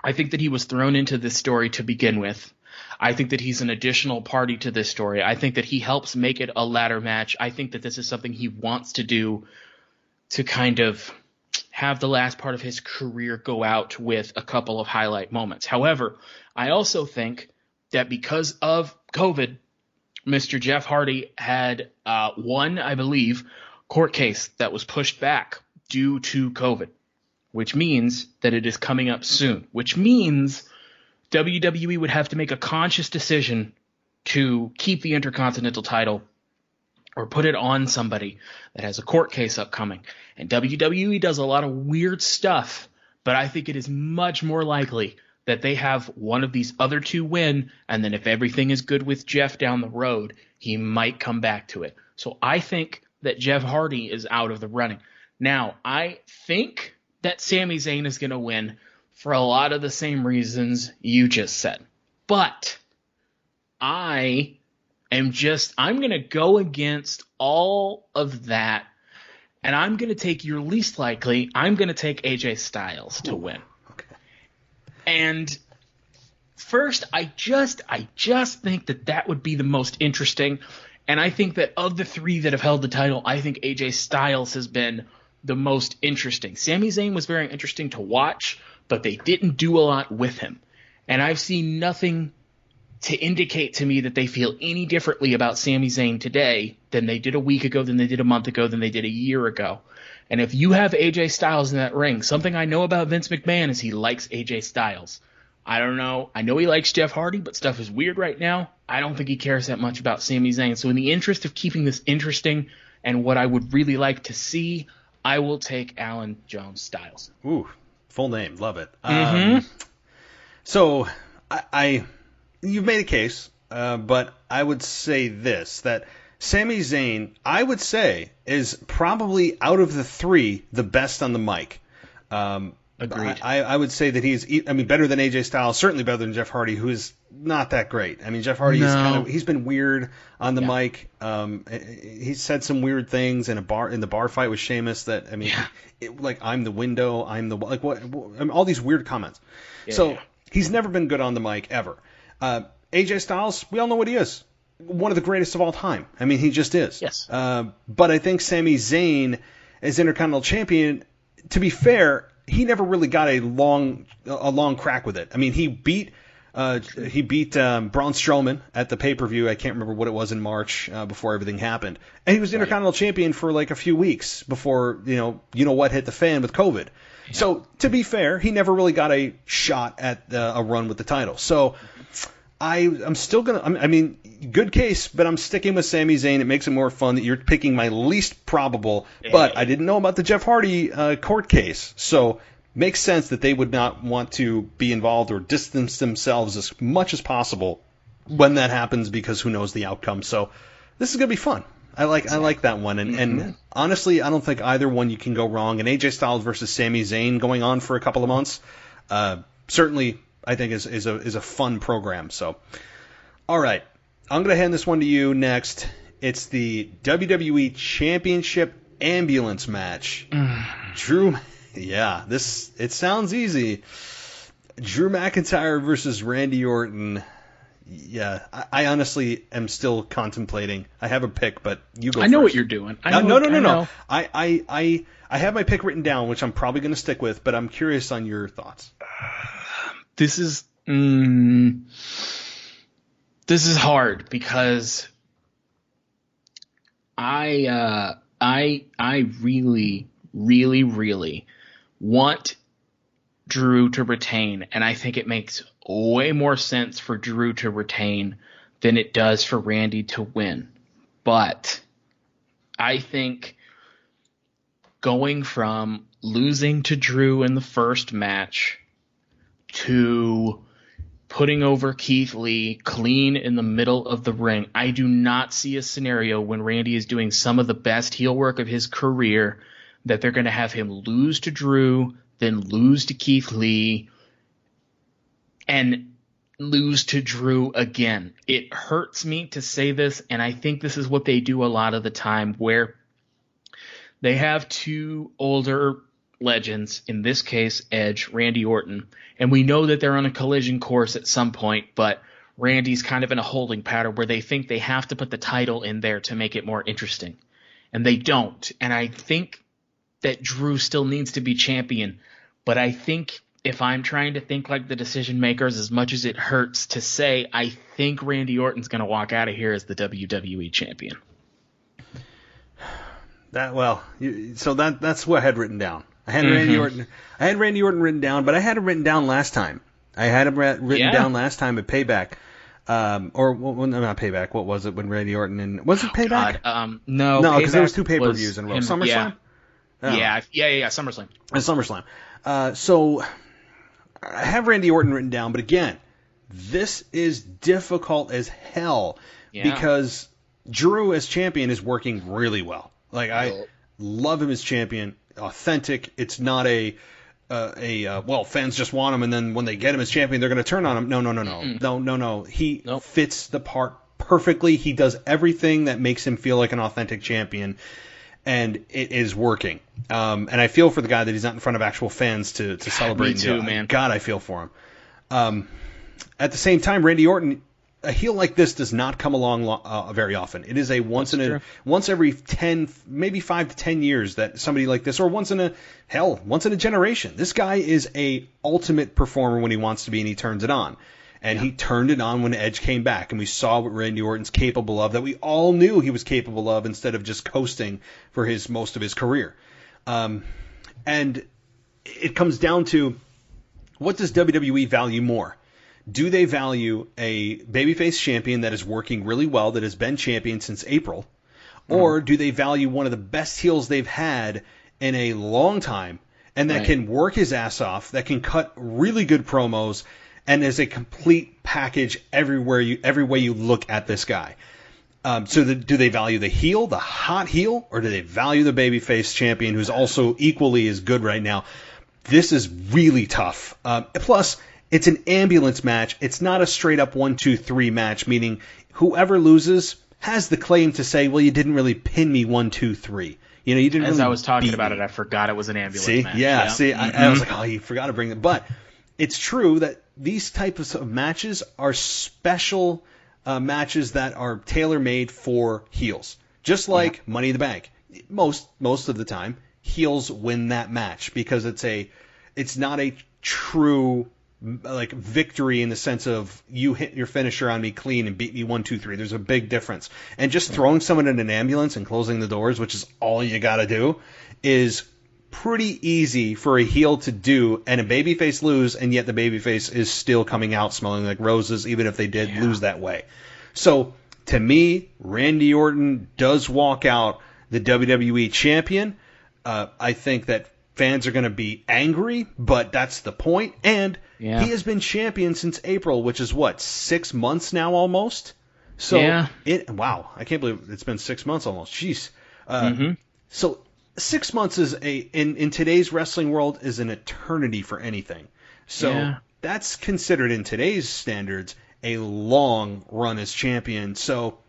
I think that he was thrown into this story to begin with. I think that he's an additional party to this story. I think that he helps make it a ladder match. I think that this is something he wants to do to kind of have the last part of his career go out with a couple of highlight moments. However, I also think that because of COVID, Mr. Jeff Hardy had one, I believe, court case that was pushed back due to COVID, which means that it is coming up soon, which means WWE would have to make a conscious decision to keep the Intercontinental title or put it on somebody that has a court case upcoming. And WWE does a lot of weird stuff, but I think it is much more likely that they have one of these other two win, and then if everything is good with Jeff down the road, he might come back to it. So I think that Jeff Hardy is out of the running. Now, I think that Sami Zayn is going to win for a lot of the same reasons you just said. But I'm going to go against all of that, And I'm going to take your least likely. I'm going to take AJ Styles to win.
Okay.
And first, I just think that would be the most interesting. And I think that of the three that have held the title, I think AJ Styles has been the most interesting. Sami Zayn was very interesting to watch, but they didn't do a lot with him. And I've seen nothing to indicate to me that they feel any differently about Sami Zayn today than they did a week ago, than they did a month ago, than they did a year ago. And if you have AJ Styles in that ring, something I know about Vince McMahon is he likes AJ Styles. I don't know. I know he likes Jeff Hardy, but stuff is weird right now. I don't think he cares that much about Sami Zayn. So in the interest of keeping this interesting and what I would really like to see, I will take Alan Jones Styles.
Ooh, full name. Love it.
Mm-hmm.
You've made a case, but I would say this, that Sami Zayn, I would say, is probably out of the three the best on the mic.
Agreed.
I would say that he's, better than AJ Styles, certainly better than Jeff Hardy, who is not that great. Jeff Hardy he's been weird on the mic. He said some weird things in the bar fight with Sheamus that, I'm the window, I'm the, all these weird comments. Yeah. He's never been good on the mic ever. AJ Styles, we all know what he is. One of the greatest of all time. He just is.
Yes.
But I think Sami Zayn, as Intercontinental Champion, to be fair, he never really got a long crack with it. He beat Braun Strowman at the pay-per-view. I can't remember what it was in March before everything happened. And he was Intercontinental Champion for like a few weeks before, what hit the fan with COVID. Yeah. So, to be fair, he never really got a shot at a run with the title. So, I'm still going to, good case, but I'm sticking with Sami Zayn. It makes it more fun that you're picking my least probable, but I didn't know about the Jeff Hardy court case. So, makes sense that they would not want to be involved or distance themselves as much as possible when that happens, because who knows the outcome. So, this is going to be fun. I like that one, and honestly, I don't think either one you can go wrong. And AJ Styles versus Sami Zayn going on for a couple of months, certainly I think is a fun program. So, all right, I'm gonna hand this one to you next. It's the WWE Championship Ambulance match. Drew, it sounds easy. Drew McIntyre versus Randy Orton. Yeah, I honestly am still contemplating. I have a pick, but you go first.
I know what you're doing.
No. I have my pick written down, which I'm probably going to stick with, but I'm curious on your thoughts.
This is hard because I really, really, really want Drew to retain, and I think it makes way more sense for Drew to retain than it does for Randy to win. But I think going from losing to Drew in the first match to putting over Keith Lee clean in the middle of the ring, I do not see a scenario when Randy is doing some of the best heel work of his career that they're going to have him lose to Drew, then lose to Keith Lee, and lose to Drew again. It hurts me to say this, and I think this is what they do a lot of the time, where they have two older legends, in this case Edge, Randy Orton, and we know that they're on a collision course at some point, but Randy's kind of in a holding pattern where they think they have to put the title in there to make it more interesting, and they don't. And I think that Drew still needs to be champion, but I think if I'm trying to think like the decision makers, as much as it hurts to say, I think Randy Orton's going to walk out of here as the WWE champion.
That's what I had written down. I had Randy Orton written down, but I had it written down last time. I had him written down last time at Payback, not Payback. What was it when Randy Orton was it Payback?
No,
because there was two pay-per-views in a row. SummerSlam.
Yeah, SummerSlam.
SummerSlam. So I have Randy Orton written down, but again, this is difficult as hell because Drew as champion is working really well. I love him as champion. Authentic. It's not fans just want him, and then when they get him as champion, they're going to turn on him. No. He fits the part perfectly. He does everything that makes him feel like an authentic champion. and it is working. And I feel for the guy that he's not in front of actual fans to celebrate.
Me too, man.
God, I feel for him. At the same time, Randy Orton, a heel like this does not come along very often. It is a once every 10, maybe 5 to 10 years that somebody like this, or once in a generation. This guy is a ultimate performer when he wants to be, and he turns it on. And he turned it on when Edge came back, and we saw what Randy Orton's capable of, that we all knew he was capable of, instead of just coasting for most of his career. And it comes down to, what does WWE value more? Do they value a babyface champion that is working really well, that has been champion since April? Or do they value one of the best heels they've had in a long time, and that can work his ass off, that can cut really good promos, and is a complete package every way you look at this guy? Do they value the heel, the hot heel, or do they value the babyface champion who's also equally as good right now? This is really tough. Plus, it's an ambulance match. It's not a straight up 1, 2, 3 match, meaning whoever loses has the claim to say, well, you didn't really pin me 1, 2, 3. You know, you didn't.
As
really
I was talking about
me.
it, I forgot it was an ambulance match.
Yeah, see, I was like, oh, you forgot to bring it. But it's true that these types of matches are special matches that are tailor-made for heels. Just like Money in the Bank. Most of the time, heels win that match because it's not a true victory in the sense of you hit your finisher on me clean and beat me 1, 2, 3. There's a big difference. And just throwing someone in an ambulance and closing the doors, which is all you got to do, is pretty easy for a heel to do, and a babyface lose, and yet the babyface is still coming out smelling like roses, even if they did lose that way. So, to me, Randy Orton does walk out the WWE champion. I think that fans are going to be angry, but that's the point. And he has been champion since April, which is 6 months now almost? So, wow, I can't believe it's been 6 months almost. Jeez. So, 6 months is in today's wrestling world is an eternity for anything. So that's considered in today's standards a long run as champion. So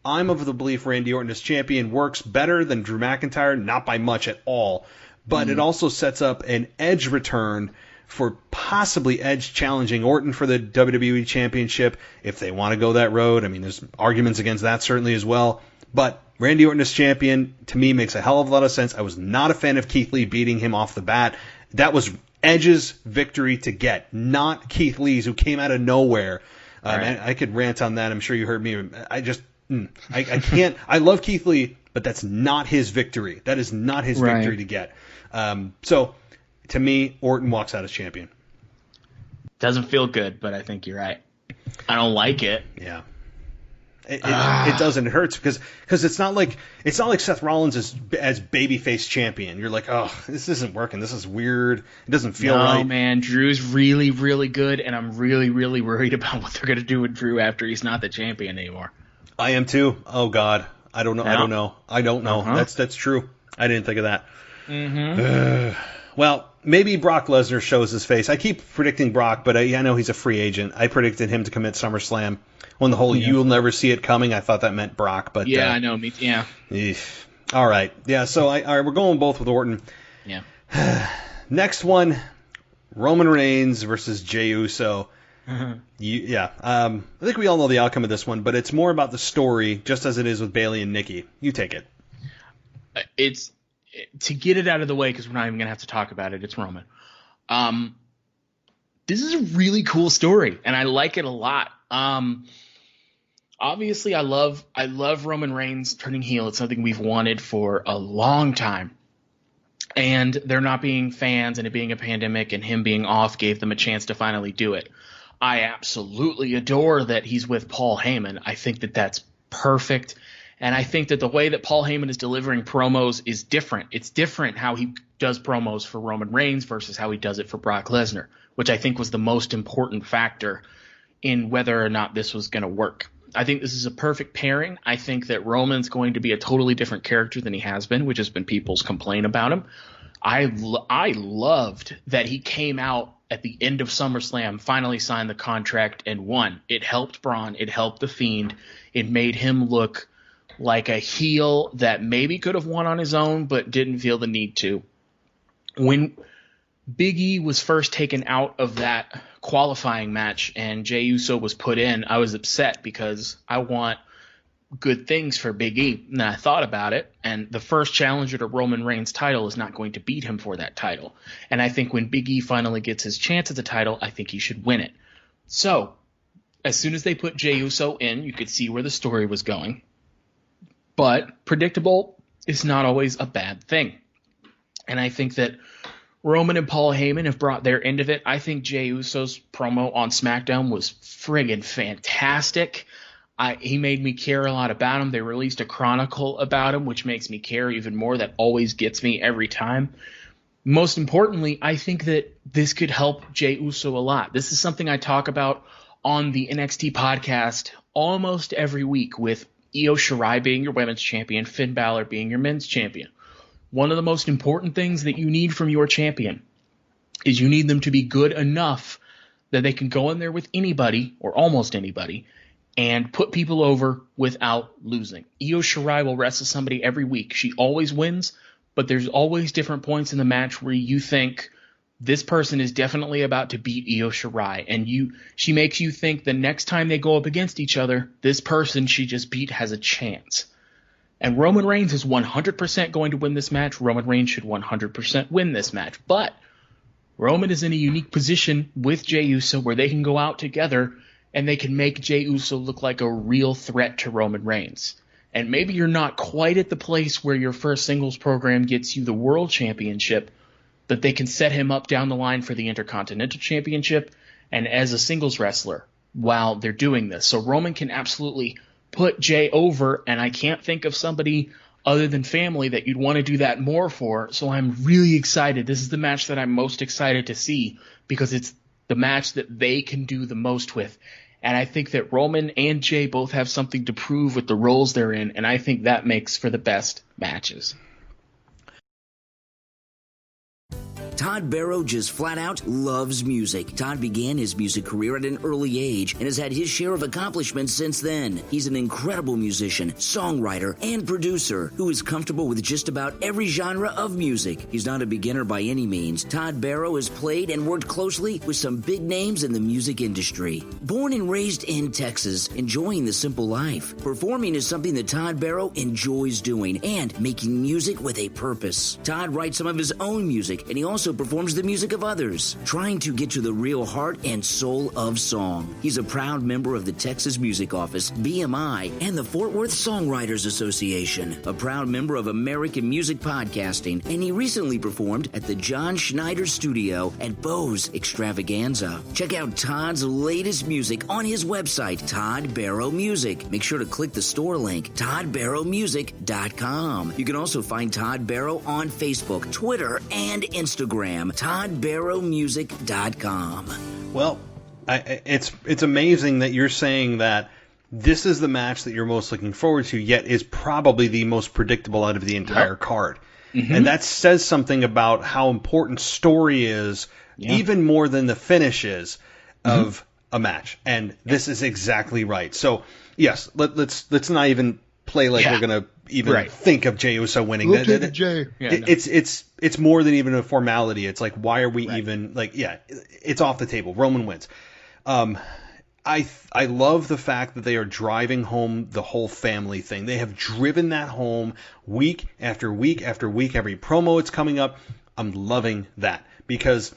I'm of the belief Randy Orton as champion works better than Drew McIntyre, not by much at all. But it also sets up an Edge return for possibly Edge challenging Orton for the WWE Championship if they want to go that road. I mean, there's arguments against that certainly as well. But Randy Orton as champion, to me, makes a hell of a lot of sense. I was not a fan of Keith Lee beating him off the bat. That was Edge's victory to get, not Keith Lee's, who came out of nowhere. I could rant on that. I'm sure you heard me. I can't. I love Keith Lee, but that's not his victory. That is not his victory to get. So, to me, Orton walks out as champion.
Doesn't feel good, but I think you're right. I don't like it.
Yeah. It doesn't. It hurts because it's not like Seth Rollins as babyface champion. You're like, oh, this isn't working. This is weird. It doesn't feel right.
No, man, Drew's really, really good, and I'm really, really worried about what they're gonna do with Drew after he's not the champion anymore.
I am too. Oh God, I don't know. No? I don't know. That's true. I didn't think of that. Well, maybe Brock Lesnar shows his face. I keep predicting Brock, but I know he's a free agent. I predicted him to commit SummerSlam. When the whole you'll never see it coming, I thought that meant Brock. But
I know. Yeah.
All right. Yeah, so all right, we're going both with Orton.
Yeah.
Next one, Roman Reigns versus Jey Uso. I think we all know the outcome of this one, but it's more about the story, just as it is with Bayley and Nikki. You take it.
It's to get it out of the way, because we're not even going to have to talk about it. It's Roman. This is a really cool story, and I like it a lot. Obviously, I love Roman Reigns turning heel. It's something we've wanted for a long time. And there not being fans and it being a pandemic and him being off gave them a chance to finally do it. I absolutely adore that he's with Paul Heyman. I think that that's perfect. And I think that the way that Paul Heyman is delivering promos is different. It's different how he does promos for Roman Reigns versus how he does it for Brock Lesnar, which I think was the most important factor in whether or not this was going to work. I think this is a perfect pairing. I think that Roman's going to be a totally different character than he has been, which has been people's complaint about him. I loved that he came out at the end of SummerSlam, finally signed the contract and won. It helped Braun. It helped The Fiend. It made him look like a heel that maybe could have won on his own but didn't feel the need to. When Big E was first taken out of that qualifying match and Jey Uso was put in, I was upset because I want good things for Big E. And I thought about it, and the first challenger to Roman Reigns' title is not going to beat him for that title. And I think when Big E finally gets his chance at the title, I think he should win it. So, as soon as they put Jey Uso in, you could see where the story was going. But predictable is not always a bad thing. And I think that Roman and Paul Heyman have brought their end of it. I think Jey Uso's promo on SmackDown was friggin' fantastic. He made me care a lot about him. They released a chronicle about him, which makes me care even more. That always gets me every time. Most importantly, I think that this could help Jey Uso a lot. This is something I talk about on the NXT podcast almost every week, with Io Shirai being your women's champion, Finn Balor being your men's champion. One of the most important things that you need from your champion is you need them to be good enough that they can go in there with anybody or almost anybody and put people over without losing. Io Shirai will wrestle somebody every week. She always wins, but there's always different points in the match where you think this person is definitely about to beat Io Shirai, and she makes you think the next time they go up against each other, this person she just beat has a chance. And Roman Reigns is 100% going to win this match. Roman Reigns should 100% win this match. But Roman is in a unique position with Jey Uso where they can go out together and they can make Jey Uso look like a real threat to Roman Reigns. And maybe you're not quite at the place where your first singles program gets you the World Championship, but they can set him up down the line for the Intercontinental Championship and as a singles wrestler while they're doing this. So Roman can absolutely put Jey over, and I can't think of somebody other than family that you'd want to do that more for. So I'm really excited. This is the match that I'm most excited to see because it's the match that they can do the most with. And I think that Roman and Jey both have something to prove with the roles they're in, and I think that makes for the best matches.
Todd Barrow just flat out loves music. Todd began his music career at an early age and has had his share of accomplishments since then. He's an incredible musician, songwriter, and producer who is comfortable with just about every genre of music. He's not a beginner by any means. Todd Barrow has played and worked closely with some big names in the music industry. Born and raised in Texas, enjoying the simple life. Performing is something that Todd Barrow enjoys doing, and making music with a purpose. Todd writes some of his own music, and he also performs the music of others, trying to get to the real heart and soul of song. He's a proud member of the Texas Music Office, BMI, and the Fort Worth Songwriters Association, a proud member of American Music Podcasting, and he recently performed at the John Schneider Studio at Bose Extravaganza. Check out Todd's latest music on his website, Todd Barrow Music. Make sure to click the store link, toddbarrowmusic.com. You can also find Todd Barrow on Facebook, Twitter, and Instagram. toddbarrowmusic.com.
Well, it's amazing that you're saying that this is the match that you're most looking forward to, yet is probably the most predictable out of the entire card. Mm-hmm. And that says something about how important story is, even more than the finish is of a match. And this is exactly right. So, yes, let's not even play like we're going to even think of Jey Uso winning.
Look at Jey.
It's more than even a formality. It's like, why are we even it's off the table. Roman wins. I love the fact that they are driving home the whole family thing. They have driven that home week after week after week. Every promo it's coming up. I'm loving that because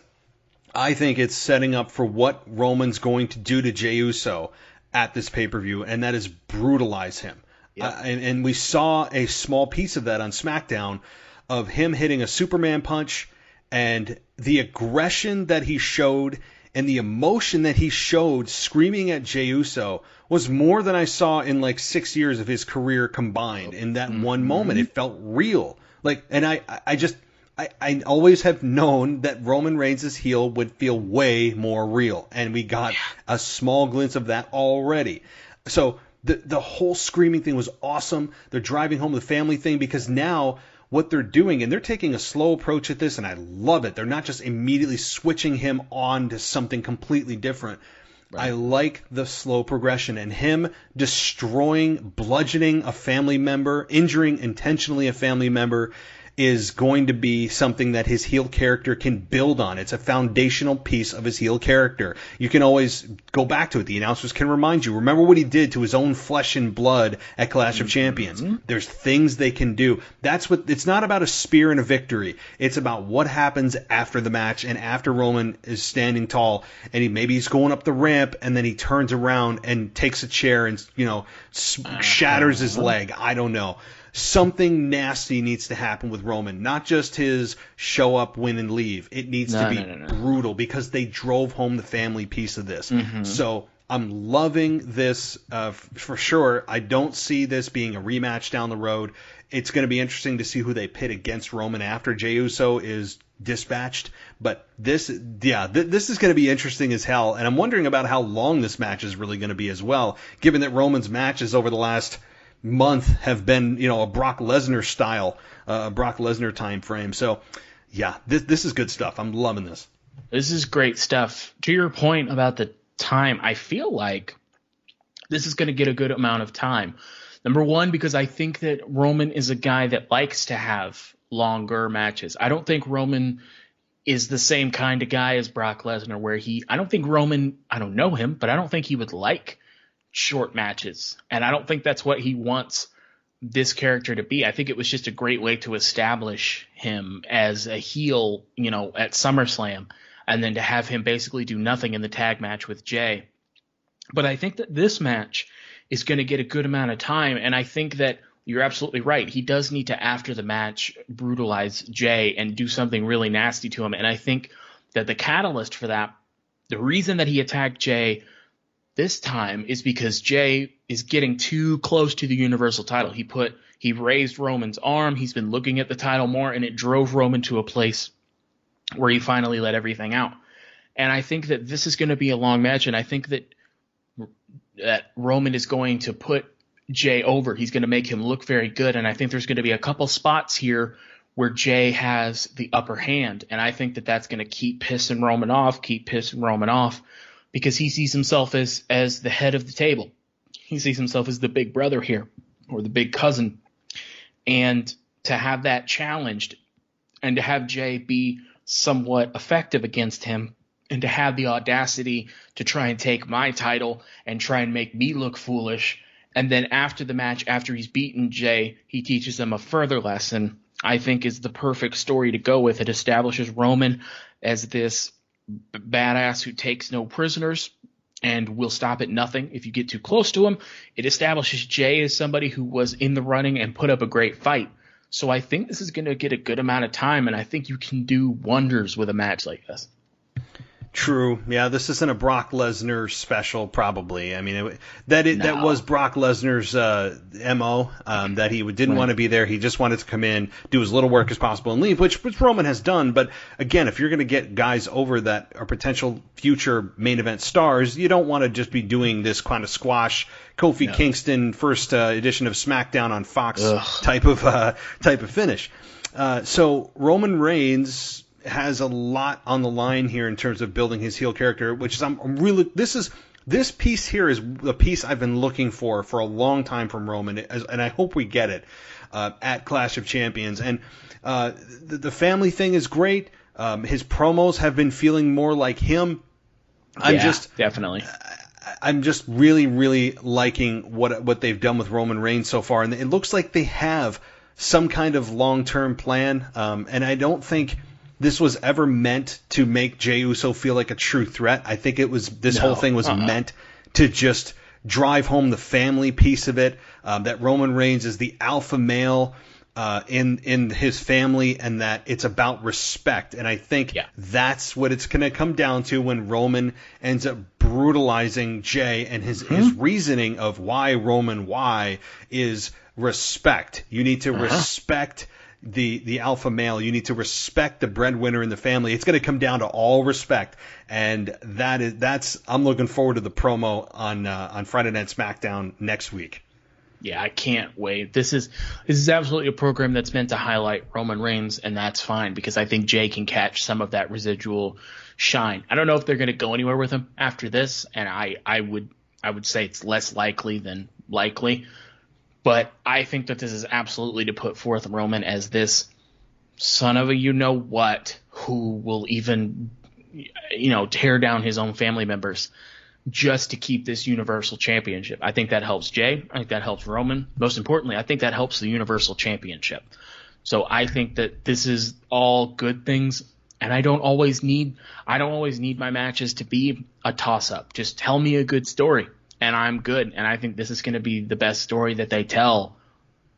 I think it's setting up for what Roman's going to do to Jey Uso at this pay-per-view, and that is brutalize him. And we saw a small piece of that on SmackDown of him hitting a Superman punch, and the aggression that he showed and the emotion that he showed screaming at Jey Uso was more than I saw in like 6 years of his career combined in that one moment. It felt real. And I always have known that Roman Reigns' heel would feel way more real, and we got a small glimpse of that already. So the whole screaming thing was awesome. They're driving home the family thing because now what they're doing, and they're taking a slow approach at this, and I love it. They're not just immediately switching him on to something completely different.
Right.
I like the slow progression, and him bludgeoning a family member, injuring intentionally a family member, is going to be something that his heel character can build on. It's a foundational piece of his heel character. You can always go back to it. The announcers can remind you. Remember what he did to his own flesh and blood at Clash of Champions. There's things they can do. It's not about a spear and a victory. It's about what happens after the match and after Roman is standing tall and maybe he's going up the ramp and then he turns around and takes a chair and, shatters his leg. I don't know. Something nasty needs to happen with Roman, not just his show up, win, and leave. It needs to be brutal because they drove home the family piece of this. So I'm loving this for sure. I don't see this being a rematch down the road. It's going to be interesting to see who they pit against Roman after Jey Uso is dispatched. But this is going to be interesting as hell. And I'm wondering about how long this match is really going to be as well, given that Roman's matches over the last month have been, a Brock Lesnar style, Brock Lesnar time frame. So, yeah, this is good stuff. I'm loving this.
This is great stuff. To your point about the time, I feel like this is going to get a good amount of time. Number one, because I think that Roman is a guy that likes to have longer matches. I don't think Roman is the same kind of guy as Brock Lesnar, where I don't know him, but I don't think he would like short matches. And I don't think that's what he wants this character to be. I think it was just a great way to establish him as a heel, at SummerSlam, and then to have him basically do nothing in the tag match with Jey. But I think that this match is going to get a good amount of time, and I think that you're absolutely right. He does need to, after the match, brutalize Jey and do something really nasty to him. And I think that the catalyst for that, the reason that he attacked Jey this time, is because Jey is getting too close to the Universal title. He raised Roman's arm. He's been looking at the title more, and it drove Roman to a place where he finally let everything out. And I think that this is going to be a long match, and I think that Roman is going to put Jey over. He's going to make him look very good, and I think there's going to be a couple spots here where Jey has the upper hand, and I think that that's going to keep pissing Roman off, because he sees himself as the head of the table. He sees himself as the big brother here, or the big cousin. And to have that challenged, and to have Jey be somewhat effective against him, and to have the audacity to try and take my title and try and make me look foolish, and then after the match, after he's beaten Jey, he teaches him a further lesson, I think is the perfect story to go with. It establishes Roman as this badass who takes no prisoners and will stop at nothing if you get too close to him. It establishes Jey as somebody who was in the running and put up a great fight. So I think this is going to get a good amount of time, and I think you can do wonders with a match like this.
True. Yeah, this isn't a Brock Lesnar special, probably. I mean, that was Brock Lesnar's MO, that he didn't want to be there. He just wanted to come in, do as little work as possible, and leave, which Roman has done. But again, if you're going to get guys over that are potential future main event stars, you don't want to just be doing this kind of squash, Kofi Kingston first edition of SmackDown on Fox type of finish. So Roman Reigns has a lot on the line here in terms of building his heel character, which is this piece here is the piece I've been looking for a long time from Roman, and I hope we get it at Clash of Champions. And the family thing is great. His promos have been feeling more like him.
Definitely.
I'm just really, really liking what they've done with Roman Reigns so far, and it looks like they have some kind of long-term plan. And I don't think this was ever meant to make Jey Uso feel like a true threat. I think whole thing was meant to just drive home the family piece of it, that Roman Reigns is the alpha male in his family, and that it's about respect. And I think that's what it's going to come down to when Roman ends up brutalizing Jey, and his reasoning of why is respect. You need to respect the alpha male. You need to respect the breadwinner in the family. It's going to come down to all respect, and I'm looking forward to the promo on Friday Night SmackDown next week.
Yeah, I can't wait. This is absolutely a program that's meant to highlight Roman Reigns, and that's fine because I think Jay can catch some of that residual shine. I don't know if they're going to go anywhere with him after this, and I would say it's less likely than likely. But I think that this is absolutely to put forth Roman as this son of a you-know-what who will even, tear down his own family members just to keep this Universal Championship. I think that helps Jay. I think that helps Roman. Most importantly, I think that helps the Universal Championship. So I think that this is all good things, and I don't always need my matches to be a toss-up. Just tell me a good story, and I'm good. And I think this is going to be the best story that they tell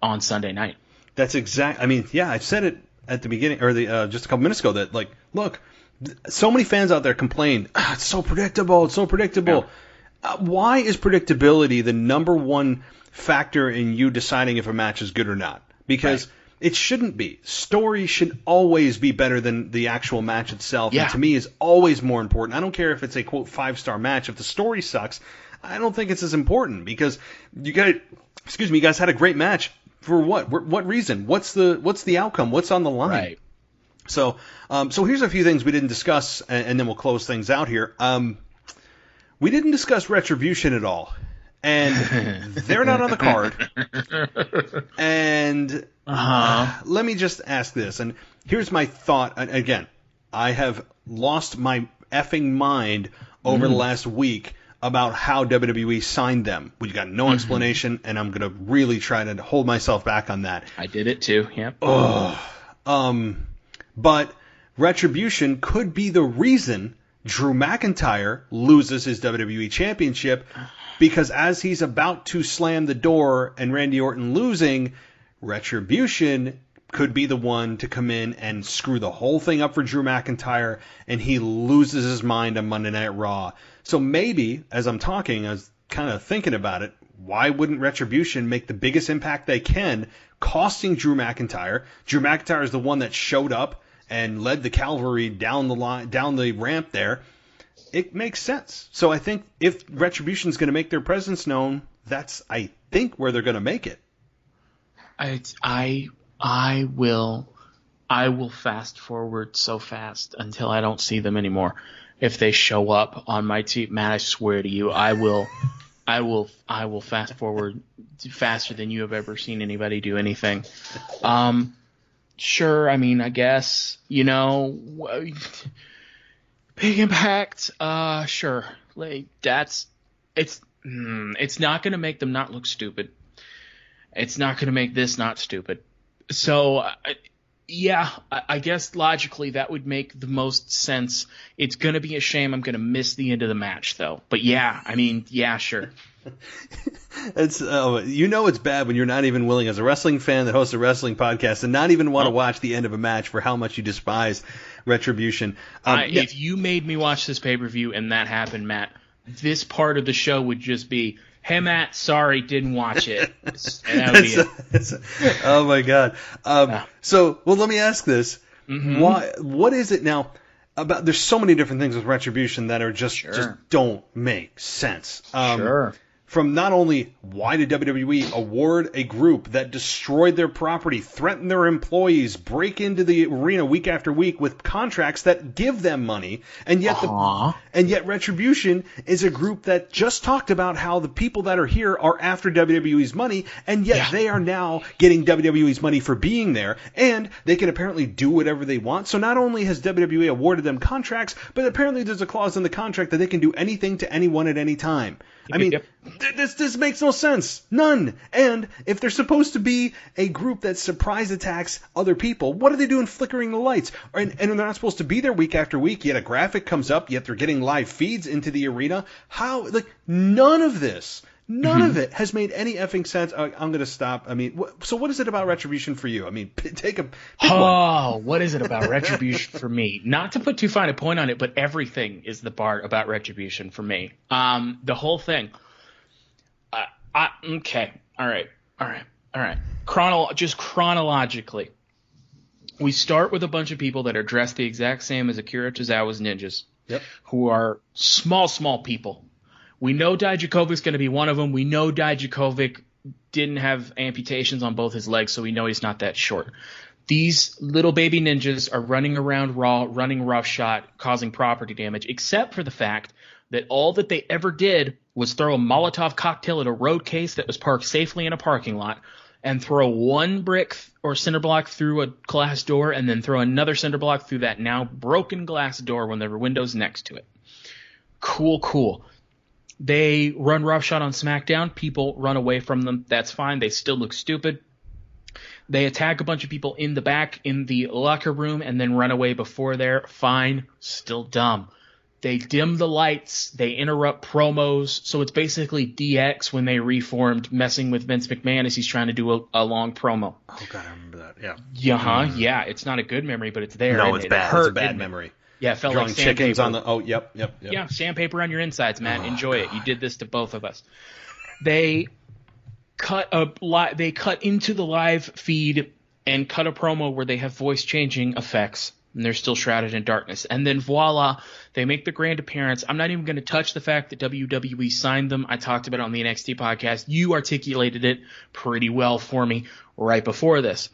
on Sunday night. That's exact. I mean, yeah, I said it at the beginning, or just a couple minutes ago, that, like, look, so many fans out there complain, it's so predictable, Yeah. Why is predictability the number one factor in you deciding if a match is good or not? Because it shouldn't be. Story should always be better than the actual match itself. Yeah. And to me is always more important. I don't care if it's a, quote, 5-star match. If the story sucks, I don't think it's as important, because you guys had a great match. For what? What reason? What's the outcome? What's on the line? Right. So here's a few things we didn't discuss, and then we'll close things out here. We didn't discuss Retribution at all, and they're not on the card. And let me just ask this, and here's my thought. Again, I have lost my effing mind over the last week about how WWE signed them. We got no explanation, and I'm going to really try to hold myself back on that. I did it too, yep.
But Retribution could be the reason Drew McIntyre loses his WWE Championship, because as he's about to slam the door and Randy Orton losing, Retribution could be the one to come in and screw the whole thing up for Drew McIntyre, and he loses his mind on Monday Night Raw. So maybe, as I'm talking, I was kind of thinking about it, why wouldn't Retribution make the biggest impact they can, costing Drew McIntyre? Drew McIntyre is the one that showed up and led the cavalry down the ramp there. It makes sense. So I think if Retribution's going to make their presence known, that's, I think, where they're going to make it.
I will fast forward so fast until I don't see them anymore. If they show up on my team, Matt, I swear to you, I will fast forward faster than you have ever seen anybody do anything. Sure, I mean, I guess, big impact. Sure, like it's not going to make them not look stupid. It's not going to make this not stupid. So, I guess logically that would make the most sense. It's going to be a shame I'm going to miss the end of the match, though. But sure.
It's it's bad when you're not even willing, as a wrestling fan that hosts a wrestling podcast, and not even want to watch the end of a match for how much you despise Retribution.
If you made me watch this pay-per-view and that happened, Matt, this part of the show would just be, hey, Matt, sorry, didn't watch it. And that would be it.
Oh, my God. Let me ask this. What is it now? There's so many different things with Retribution that are just don't make sense. From not only why did WWE award a group that destroyed their property, threatened their employees, break into the arena week after week with contracts that give them money, and yet Retribution is a group that just talked about how the people that are here are after WWE's money, and yet they are now getting WWE's money for being there, and they can apparently do whatever they want. So not only has WWE awarded them contracts, but apparently there's a clause in the contract that they can do anything to anyone at any time. I mean, this makes no sense. None. And if they're supposed to be a group that surprise attacks other people, what are they doing flickering the lights? And they're not supposed to be there week after week, yet a graphic comes up, yet they're getting live feeds into the arena. How? None of this. None of it has made any effing sense. I'm going to stop. I mean, so what is it about Retribution for you? I mean, pick one.
What is it about Retribution for me? Not to put too fine a point on it, but everything is the part about Retribution for me. The whole thing. Okay. All right. Chronologically, we start with a bunch of people that are dressed the exact same as Akira Tozawa's ninjas, who are small people. We know Dijakovic's going to be one of them. We know Dijakovic didn't have amputations on both his legs, so we know he's not that short. These little baby ninjas are running around Raw, running roughshod, causing property damage, except for the fact that all that they ever did was throw a Molotov cocktail at a road case that was parked safely in a parking lot, and throw one brick or cinder block through a glass door, and then throw another cinder block through that now broken glass door when there were windows next to it. Cool. They run roughshod on SmackDown. People run away from them. That's fine. They still look stupid. They attack a bunch of people in the back in the locker room and then run away before there. Fine. Still dumb. They dim the lights. They interrupt promos. So it's basically DX when they reformed, messing with Vince McMahon as he's trying to do a long promo.
Oh, God, I remember that. Yeah.
Yeah, it's not a good memory, but it's there.
No, it's bad. It's a bad memory.
Yeah, it felt
Drawing
like sandpaper.
chickens on the... Oh, yep.
Yeah, sandpaper on your insides, man. Enjoy it. You did this to both of us. They cut into the live feed and cut a promo where they have voice changing effects, and they're still shrouded in darkness. And then voila, they make the grand appearance. I'm not even going to touch the fact that WWE signed them. I talked about it on the NXT podcast. You articulated it pretty well for me right before this.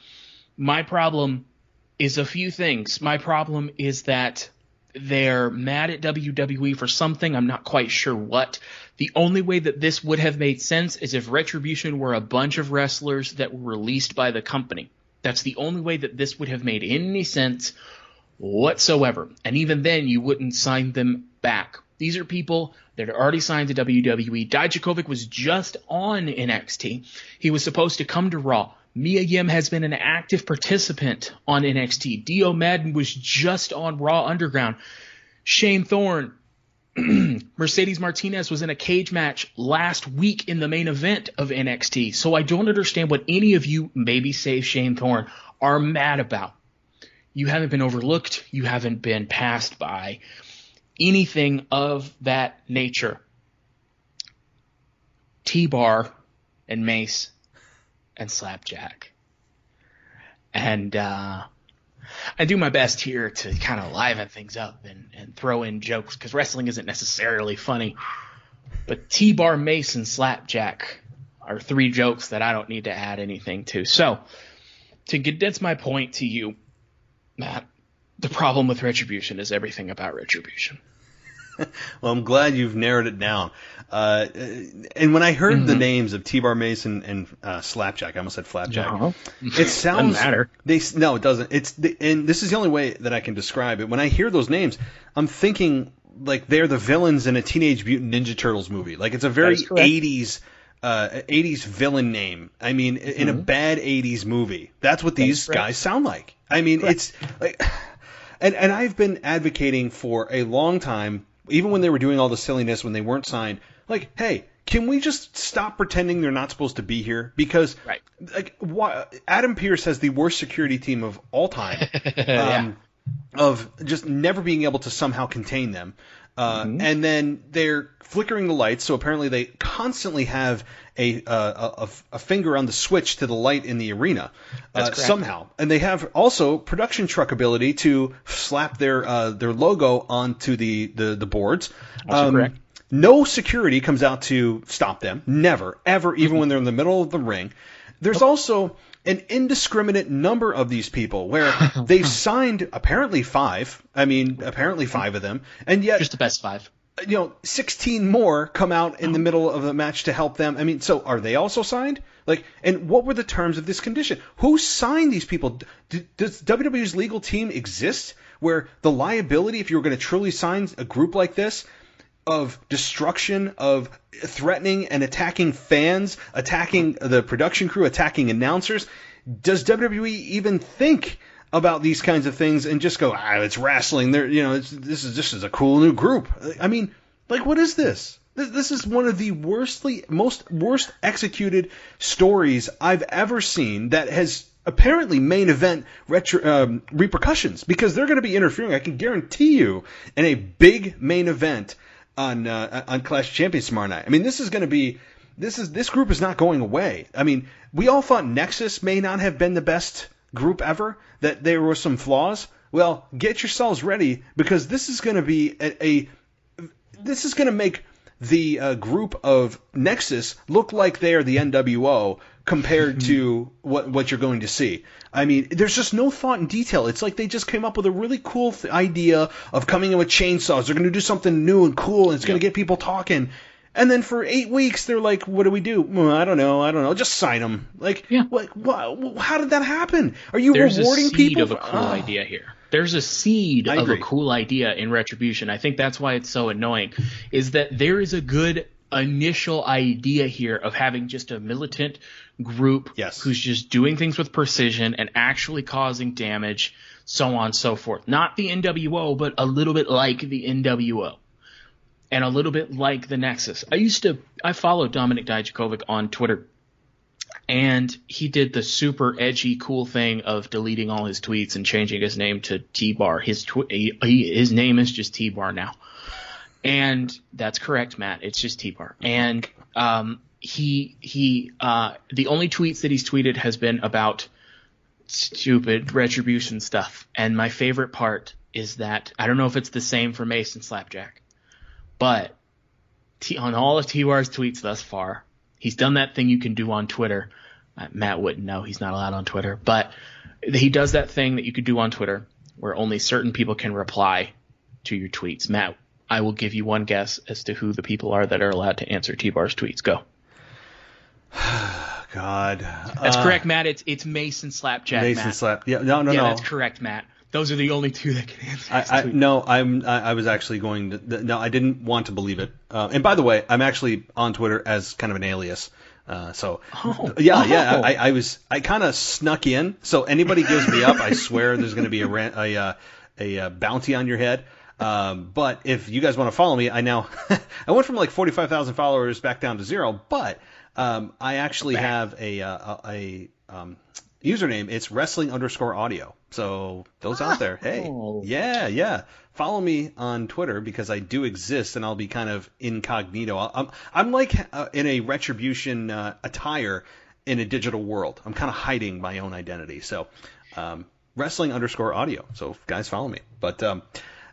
My problem is a few things. My problem is that they're mad at WWE for something. I'm not quite sure what. The only way that this would have made sense is if Retribution were a bunch of wrestlers that were released by the company. That's the only way that this would have made any sense whatsoever. And even then, you wouldn't sign them back. These are people that are already signed to WWE. Dijakovic was just on NXT. He was supposed to come to Raw. Mia Yim has been an active participant on NXT. Dio Madden was just on Raw Underground. Shane Thorne, Mercedes Martinez was in a cage match last week in the main event of NXT. So I don't understand what any of you, maybe save Shane Thorne, are mad about. You haven't been overlooked. You haven't been passed by. Anything of that nature. T-Bar and Mace and Slapjack. And I do my best here to kind of liven things up and throw in jokes, because wrestling isn't necessarily funny. But T-Bar, Mace, and Slapjack are three jokes that I don't need to add anything to. So, to condense my point to you, Matt, the problem with Retribution is everything about Retribution.
Well, I'm glad you've narrowed it down. And when I heard the names of T-Bar Mason and Slapjack, I almost said Flapjack.
No.
It sounds...
Doesn't matter.
No, it doesn't. And this is the only way that I can describe it. When I hear those names, I'm thinking like they're the villains in a Teenage Mutant Ninja Turtles movie. Like it's a very 80s villain name. I mean, in a bad 80s movie. That's what these guys sound like. I mean, it's like... And I've been advocating for a long time, even when they were doing all the silliness when they weren't signed, like, hey, can we just stop pretending they're not supposed to be here? Because Adam Pearce has the worst security team of all time, of just never being able to somehow contain them. And then they're flickering the lights, so apparently they constantly have a finger on the switch to the light in the arena somehow. And they have also production truck ability to slap their logo onto the boards.
Also correct.
No security comes out to stop them. Never, ever, even when they're in the middle of the ring. There's also an indiscriminate number of these people where they've signed apparently 5. I mean, apparently 5 of them. And yet...
Just the best 5.
16 more come out in the middle of the match to help them. I mean, so are they also signed? Like, and what were the terms of this condition? Who signed these people? Does WWE's legal team exist where the liability, if you were going to truly sign a group like this, of destruction, of threatening and attacking fans, attacking the production crew, attacking announcers, does WWE even think about these kinds of things and just go, it's wrestling. This is a cool new group. I mean, like, what is this? This is one of the worst executed stories I've ever seen that has apparently main event repercussions, because they're going to be interfering, I can guarantee you, in a big main event on Clash of Champions tomorrow night. I mean, this group is not going away. I mean, we all thought Nexus may not have been the best group ever, that there were some flaws. Well, get yourselves ready, because this is going to be this is going to make the group of Nexus look like they are the NWO compared to what you're going to see. I mean, there's just no thought and detail. It's like they just came up with a really cool idea of coming in with chainsaws. They're going to do something new and cool, and it's going to get people talking. And then for 8 weeks, they're like, what do we do? Well, I don't know. Just sign them. Like, how did that happen? Are you rewarding people?
There's a seed of a cool idea here. There's a seed of a cool idea in Retribution. I think that's why it's so annoying, is that there is a good initial idea here of having just a militant group who's just doing things with precision and actually causing damage, so on and so forth. Not the NWO, but a little bit like the NWO. And a little bit like the Nexus. I followed Dominik Dijakovic on Twitter, and he did the super edgy, cool thing of deleting all his tweets and changing his name to T-Bar. His name is just T-Bar now. And that's correct, Matt. It's just T-Bar. And the only tweets that he's tweeted has been about stupid Retribution stuff. And my favorite part is that, I don't know if it's the same for Mason Slapjack, but on all of T-Bar's tweets thus far, he's done that thing you can do on Twitter. Matt wouldn't know. He's not allowed on Twitter. But he does that thing that you could do on Twitter where only certain people can reply to your tweets. Matt, I will give you one guess as to who the people are that are allowed to answer T-Bar's tweets. Go.
God.
That's correct, Matt. It's Mason Slapjack,
Mason
Matt.
Yeah, no.
That's correct, Matt. Those are the only two that can answer.
I was actually going to. No, I didn't want to believe it. And by the way, I'm actually on Twitter as kind of an alias. I kind of snuck in. So anybody gives me up, I swear there's going to be a bounty on your head. But if you guys want to follow me, I went from like 45,000 followers back down to 0. But I actually have a username. It's wrestling_audio. So those out there, hey, yeah. Follow me on Twitter because I do exist and I'll be kind of incognito. I'm like in a Retribution attire in a digital world. I'm kind of hiding my own identity. So wrestling_audio. So guys, follow me. But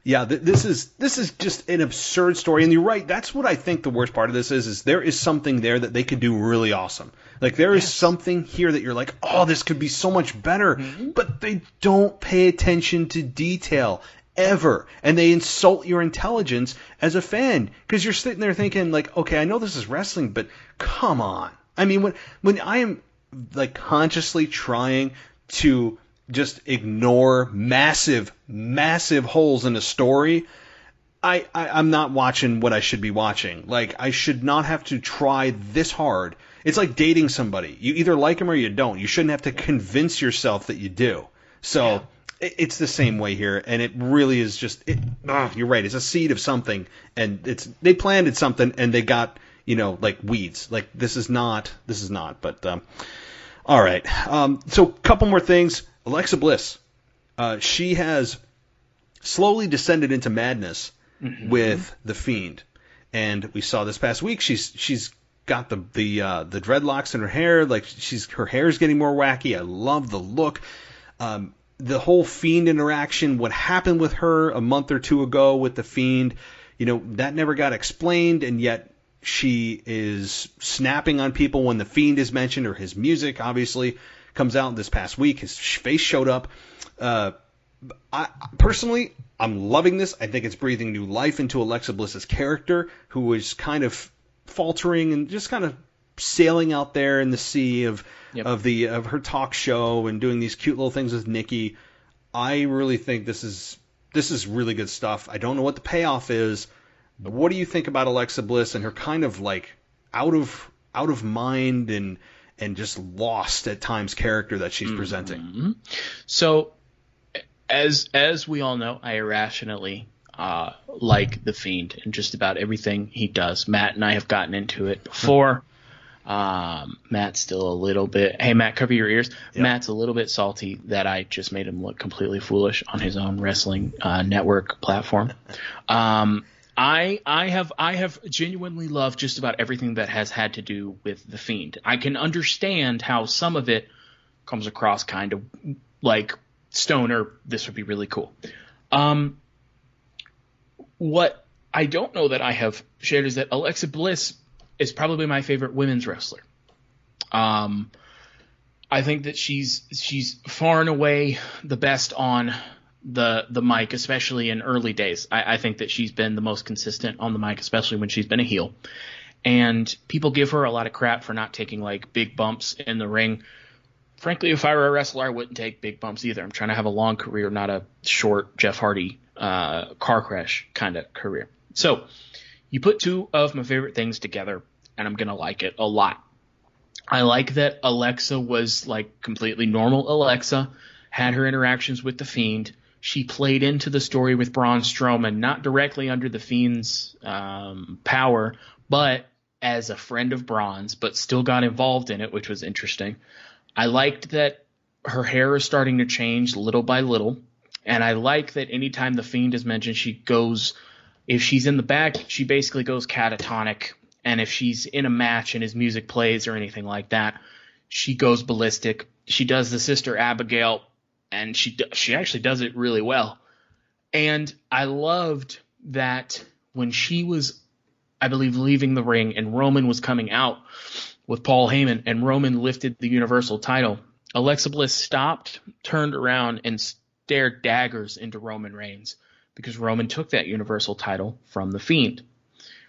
this is just an absurd story. And you're right. That's what I think the worst part of this is there is something there that they could do really awesome. Like there is something here that you're like, oh, this could be so much better. Mm-hmm. But they don't pay attention to detail ever. And they insult your intelligence as a fan because you're sitting there thinking like, okay, I know this is wrestling, but come on. I mean, when I am like consciously trying to just ignore massive holes in a story, I'm not watching what I should be watching. Like, I should not have to try this hard. It's like dating somebody. You either like them or you don't. You shouldn't have to convince yourself that you do. So it's the same way here, and it really is just you're right. It's a seed of something, and they planted something, and they got like weeds. Like this is not. But all right. So a couple more things. Alexa Bliss, she has slowly descended into madness with The Fiend, and we saw this past week. She's got the dreadlocks in her hair, like her hair's getting more wacky. I love the look. The whole Fiend interaction, what happened with her a month or two ago with The Fiend, that never got explained, and yet she is snapping on people when The Fiend is mentioned, or his music obviously comes out this past week. His face showed up. Personally, I'm loving this. I think it's breathing new life into Alexa Bliss's character, who was kind of faltering and just kind of sailing out there in the sea of her talk show and doing these cute little things with Nikki. I really think this is really good stuff. I don't know what the payoff is, but what do you think about Alexa Bliss and her kind of like out of mind and just lost at times character that she's presenting?
So, as we all know, I irrationally like The Fiend and just about everything he does. Matt and I have gotten into it before. Matt's still a little bit. Hey, Matt, cover your ears. Yep. Matt's a little bit salty that I just made him look completely foolish on his own wrestling network platform. I have genuinely loved just about everything that has had to do with The Fiend. I can understand how some of it comes across kind of like stoner. This would be really cool. What I don't know that I have shared is that Alexa Bliss is probably my favorite women's wrestler. I think that she's far and away the best on the mic, especially in early days. I think that she's been the most consistent on the mic, especially when she's been a heel. And people give her a lot of crap for not taking like big bumps in the ring. Frankly, if I were a wrestler, I wouldn't take big bumps either. I'm trying to have a long career, not a short Jeff Hardy car crash kind of career. So you put two of my favorite things together, and I'm going to like it a lot. I like that Alexa was like completely normal Alexa, had her interactions with The Fiend. She played into the story with Braun Strowman, not directly under The Fiend's power, but as a friend of Braun's, but still got involved in it, which was interesting. I liked that her hair is starting to change little by little, and I like that anytime The Fiend is mentioned, she goes, if she's in the back, she basically goes catatonic. And if she's in a match and his music plays or anything like that, she goes ballistic. She does the Sister Abigail, and she actually does it really well. And I loved that when she was, I believe, leaving the ring and Roman was coming out with Paul Heyman and Roman lifted the Universal title, Alexa Bliss stopped, turned around, and stared daggers into Roman Reigns because Roman took that Universal title from The Fiend.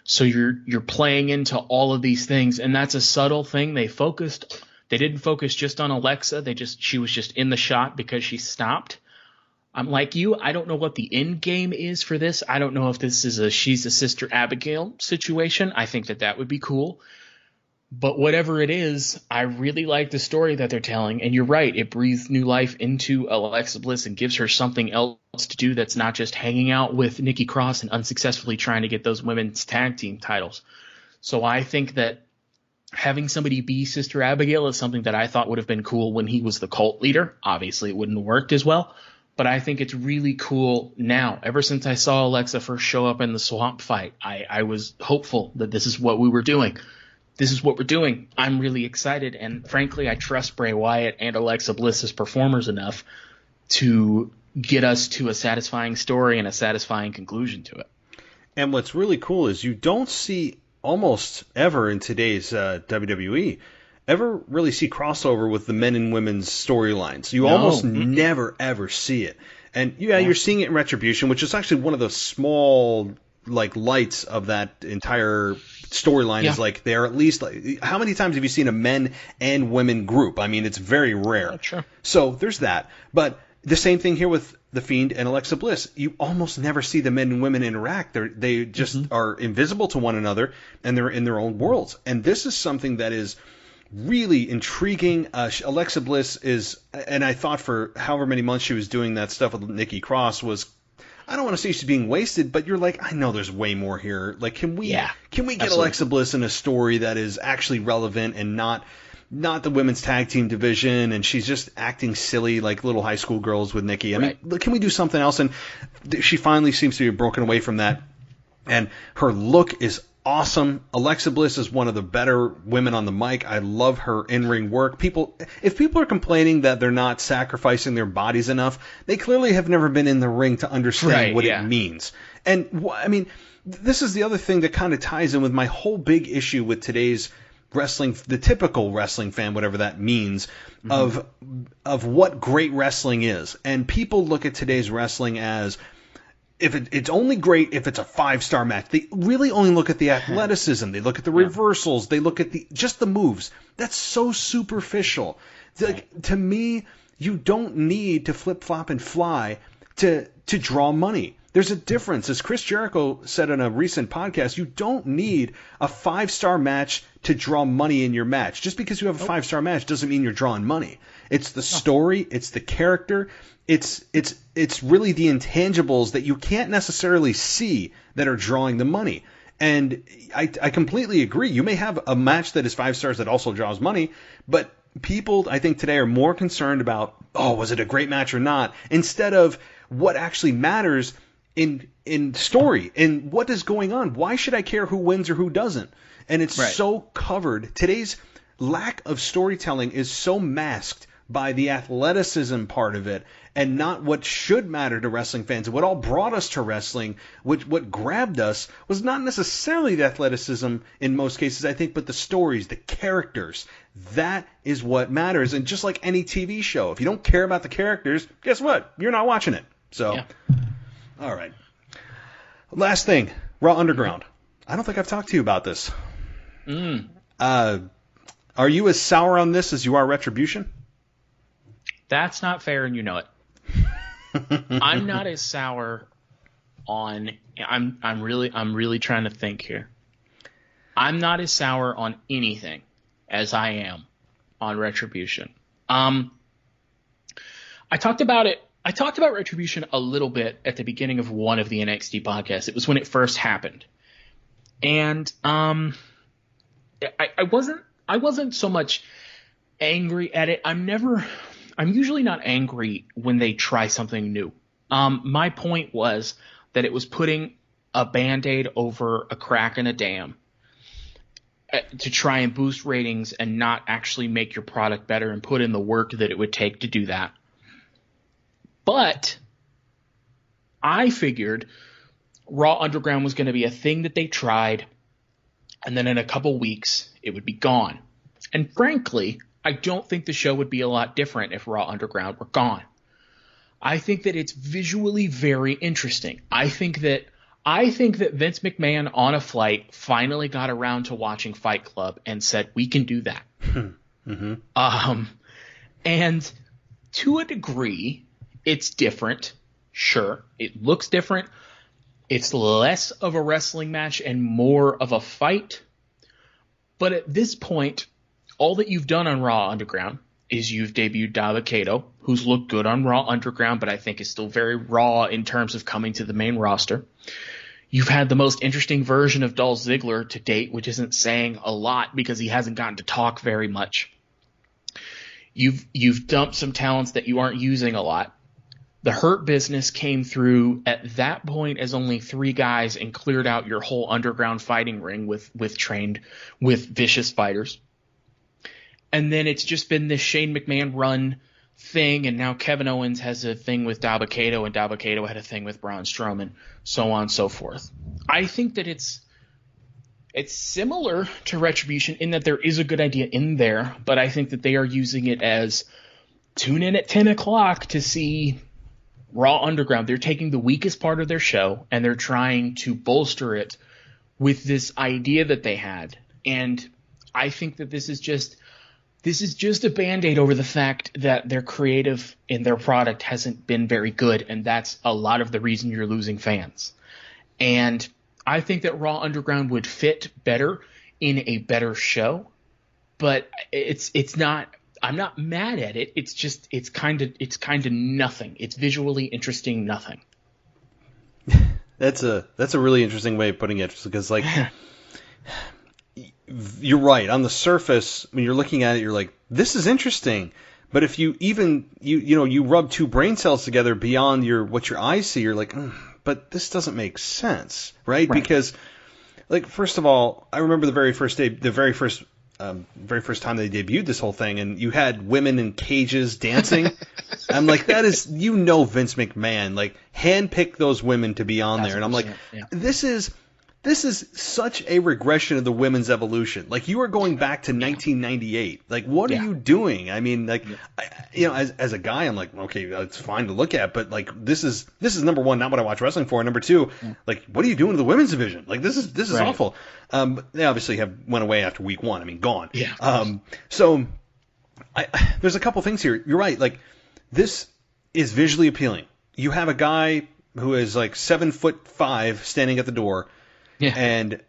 So you're playing into all of these things, and that's a subtle thing. They didn't focus just on Alexa. She was just in the shot because she stopped. I'm like you. I don't know what the end game is for this. I don't know if this is she's a Sister Abigail situation. I think that would be cool. But whatever it is, I really like the story that they're telling. And you're right. It breathes new life into Alexa Bliss and gives her something else to do that's not just hanging out with Nikki Cross and unsuccessfully trying to get those women's tag team titles. So I think that having somebody be Sister Abigail is something that I thought would have been cool when he was the cult leader. Obviously, it wouldn't have worked as well. But I think it's really cool now. Ever since I saw Alexa first show up in the swamp fight, I was hopeful that this is what we were doing. This is what we're doing. I'm really excited. And frankly, I trust Bray Wyatt and Alexa Bliss as performers enough to get us to a satisfying story and a satisfying conclusion to it.
And what's really cool is you don't see almost ever in today's WWE ever really see crossover with the men and women's storylines. You almost never, ever see it. And you're seeing it in Retribution, which is actually one of the small lights of that entire storyline. Is like they're at least how many times have you seen a men and women group? I mean, it's very rare.
Sure.
So there's that. But the same thing here with The Fiend and Alexa Bliss. You almost never see the men and women interact. They just are invisible to one another, and they're in their own worlds. And this is something that is really intriguing. Alexa Bliss is, and I thought for however many months she was doing that stuff with Nikki Cross was, I don't want to say she's being wasted, but you're like, I know there's way more here. Like, can we get absolutely. Alexa Bliss in a story that is actually relevant and not the women's tag team division, and she's just acting silly like little high school girls with Nikki. I mean, can we do something else? And she finally seems to be broken away from that, and her look is awesome. Alexa Bliss is one of the better women on the mic. I love her in-ring work. If people are complaining that they're not sacrificing their bodies enough, they clearly have never been in the ring to understand what it means. And I mean, this is the other thing that kind of ties in with my whole big issue with today's wrestling, the typical wrestling fan, whatever that means, of what great wrestling is. And people look at today's wrestling as, if it's only great if it's a 5-star match. They really only look at the athleticism. They look at the reversals. They look at just the moves. That's so superficial. To me, you don't need to flip-flop and fly to draw money. There's a difference. As Chris Jericho said on a recent podcast, you don't need a 5-star match to draw money in your match. Just because you have a 5-star match doesn't mean you're drawing money. It's the story. It's the character. It's really the intangibles that you can't necessarily see that are drawing the money. And I completely agree. You may have a match that is 5 stars that also draws money, but people, I think, today are more concerned about, was it a great match or not, instead of what actually matters in story and what is going on. Why should I care who wins or who doesn't? And it's so covered. Today's lack of storytelling is so masked by the athleticism part of it and not what should matter to wrestling fans. What all brought us to wrestling, what grabbed us, was not necessarily the athleticism in most cases, I think, but the stories, the characters. That is what matters. And just like any TV show, if you don't care about the characters, guess what? You're not watching it. So, yeah. All right. Last thing, Raw Underground. I don't think I've talked to you about this. Are you as sour on this as you are Retribution?
That's not fair, and you know it. I'm not as sour on. I'm really trying to think here. I'm not as sour on anything as I am on Retribution. I talked about it. I talked about Retribution a little bit at the beginning of one of the NXT podcasts. It was when it first happened, and I wasn't so much angry at it. I'm usually not angry when they try something new. My point was that it was putting a Band-Aid over a crack in a dam to try and boost ratings and not actually make your product better and put in the work that it would take to do that. But I figured Raw Underground was going to be a thing that they tried, and then in a couple weeks it would be gone. And frankly, I don't think the show would be a lot different if Raw Underground were gone. I think that it's visually very interesting. I think that Vince McMahon on a flight finally got around to watching Fight Club and said, we can do that. Mm-hmm. And to a degree, it's different. Sure, it looks different. It's less of a wrestling match and more of a fight. But at this point, all that you've done on Raw Underground is you've debuted Dabba-Kato, who's looked good on Raw Underground, but I think is still very raw in terms of coming to the main roster. You've had the most interesting version of Dolph Ziggler to date, which isn't saying a lot because he hasn't gotten to talk very much. You've dumped some talents that you aren't using a lot. The Hurt Business came through at that point as only 3 guys and cleared out your whole underground fighting ring with vicious fighters. And then it's just been this Shane McMahon run thing, and now Kevin Owens has a thing with Dabba-Kato, and Dabba-Kato had a thing with Braun Strowman, so on and so forth. I think that it's similar to Retribution in that there is a good idea in there, but I think that they are using it as tune in at 10 o'clock to see Raw Underground. They're taking the weakest part of their show, and they're trying to bolster it with this idea that they had. And I think that this is just a Band-Aid over the fact that their creative in their product hasn't been very good, and that's a lot of the reason you're losing fans. And I think that Raw Underground would fit better in a better show, but it's not. I'm not mad at it. It's just it's kind of nothing. It's visually interesting nothing.
That's a really interesting way of putting it, because like. You're right. On the surface, when you're looking at it, you're like, this is interesting. But if you even, you rub 2 brain cells together beyond what your eyes see, you're like, but this doesn't make sense, right? Because, like, first of all, I remember the very first time they debuted this whole thing, and you had women in cages dancing. I'm like, that is, Vince McMahon, like, handpicked those women to be on there. And I'm like, This is such a regression of the women's evolution. Like, you are going back to 1998. Like, what are you doing? I mean, like, as a guy, I'm like, okay, it's fine to look at, but like, this is number one, not what I watch wrestling for. And number 2, like, what are you doing to the women's division? Like, this is awful. They obviously went away after week 1. I mean, gone. Yeah. So there's a couple things here. You're right. Like, this is visually appealing. You have a guy who is like 7'5" standing at the door. Yeah. And,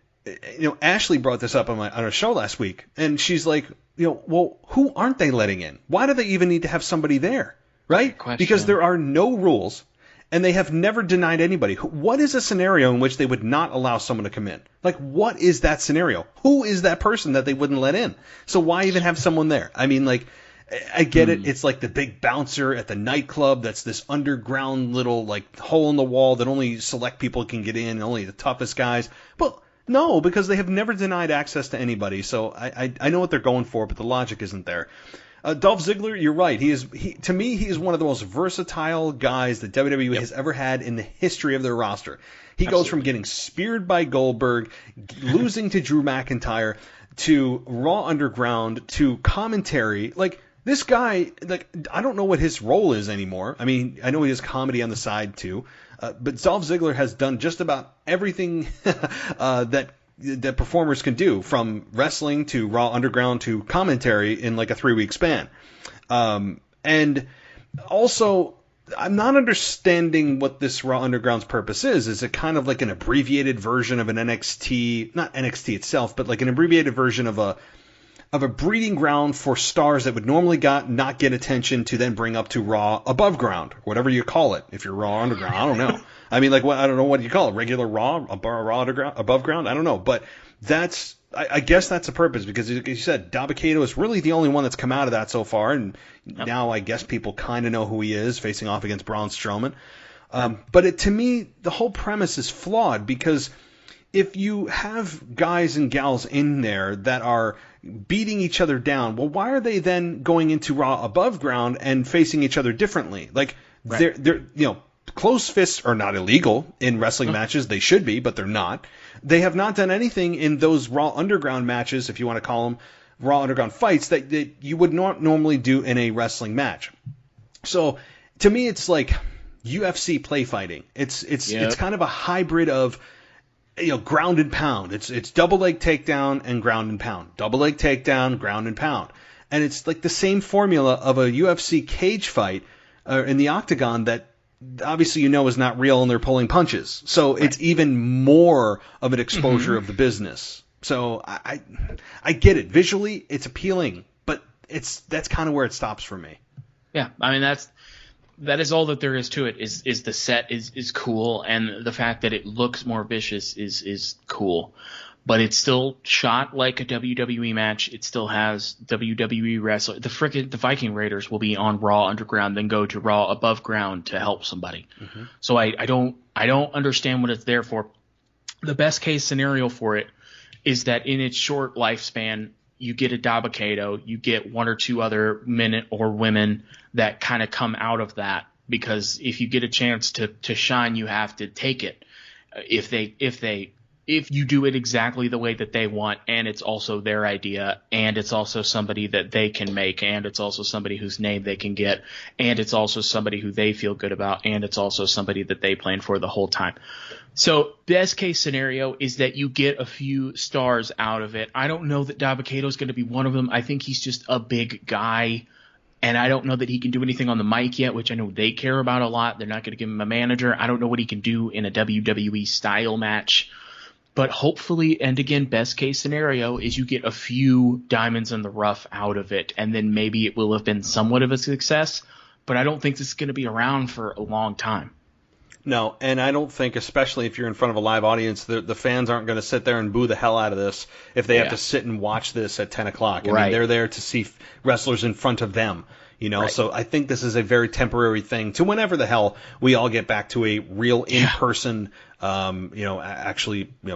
Ashley brought this up on our show last week, and she's like, well, who aren't they letting in? Why do they even need to have somebody there? Right? Because there are no rules, and they have never denied anybody. What is a scenario in which they would not allow someone to come in? Like, what is that scenario? Who is that person that they wouldn't let in? So why even have someone there? I mean, like, I get it. It's like the big bouncer at the nightclub that's this underground little like hole in the wall that only select people can get in, only the toughest guys. But no, because they have never denied access to anybody. So I know what they're going for, but the logic isn't there. Dolph Ziggler, you're right. To me, he is one of the most versatile guys that WWE has ever had in the history of their roster. He goes from getting speared by Goldberg, losing to Drew McIntyre, to Raw Underground, to commentary. Like, this guy, like, I don't know what his role is anymore. I mean, I know he does comedy on the side too, but Dolph Ziggler has done just about everything that performers can do, from wrestling to Raw Underground to commentary in like a 3-week span. And also, I'm not understanding what this Raw Underground's purpose is. Is it kind of like an abbreviated version of an NXT, not NXT itself, but like an abbreviated version of a breeding ground for stars that would normally not get attention to then bring up to Raw above ground, whatever you call it. If you're Raw Underground, I don't know. I mean, like, I don't know what you call it, regular Raw, Raw Underground, above ground. I don't know, but I guess that's the purpose, because as you said, Dabba-Kato is really the only one that's come out of that so far, and now I guess people kind of know who he is, facing off against Braun Strowman. But to me, the whole premise is flawed, because if you have guys and gals in there that are beating each other down, well, why are they then going into Raw above ground and facing each other differently? Like, they're closed fists are not illegal in wrestling matches. They should be, but they're not. They have not done anything in those Raw Underground matches, if you want to call them Raw Underground fights, that you would not normally do in a wrestling match. So, to me, it's like UFC play fighting. It's kind of a hybrid of, ground and pound. It's double leg takedown and ground and pound. Double leg takedown, ground and pound. And it's like the same formula of a UFC cage fight in the octagon that obviously is not real, and they're pulling punches. So it's even more of an exposure of the business. So I get it. Visually, it's appealing, but that's kind of where it stops for me.
Yeah, I mean, that is all that there is to it. Is the set is cool, and the fact that it looks more vicious is cool. But it's still shot like a WWE match. It still has WWE wrestler. The Viking Raiders will be on Raw Underground, then go to Raw Above Ground to help somebody. So I don't understand what it's there for. The best case scenario for it is that in its short lifespan, you get a Dabba-Kato, you get one or two other men or women that kind of come out of that, because if you get a chance to shine, you have to take it. If you do it exactly the way that they want, and it's also their idea, and it's also somebody that they can make, and it's also somebody whose name they can get, and it's also somebody who they feel good about, and it's also somebody that they planned for the whole time. So best case scenario is that you get a few stars out of it. I don't know that Dabba-Kato is going to be one of them. I think he's just a big guy, and I don't know that he can do anything on the mic yet, which I know they care about a lot. They're not going to give him a manager. I don't know what he can do in a WWE style match. But hopefully, and again, best case scenario is you get a few diamonds in the rough out of it, and then maybe it will have been somewhat of a success. But I don't think this is going to be around for a long time.
No, and I don't think, especially if you're in front of a live audience, the fans aren't going to sit there and boo the hell out of this if they have to sit and watch this at 10 o'clock. I mean, they're there to see wrestlers in front of them. So I think this is a very temporary thing to whenever the hell we all get back to a real in-person,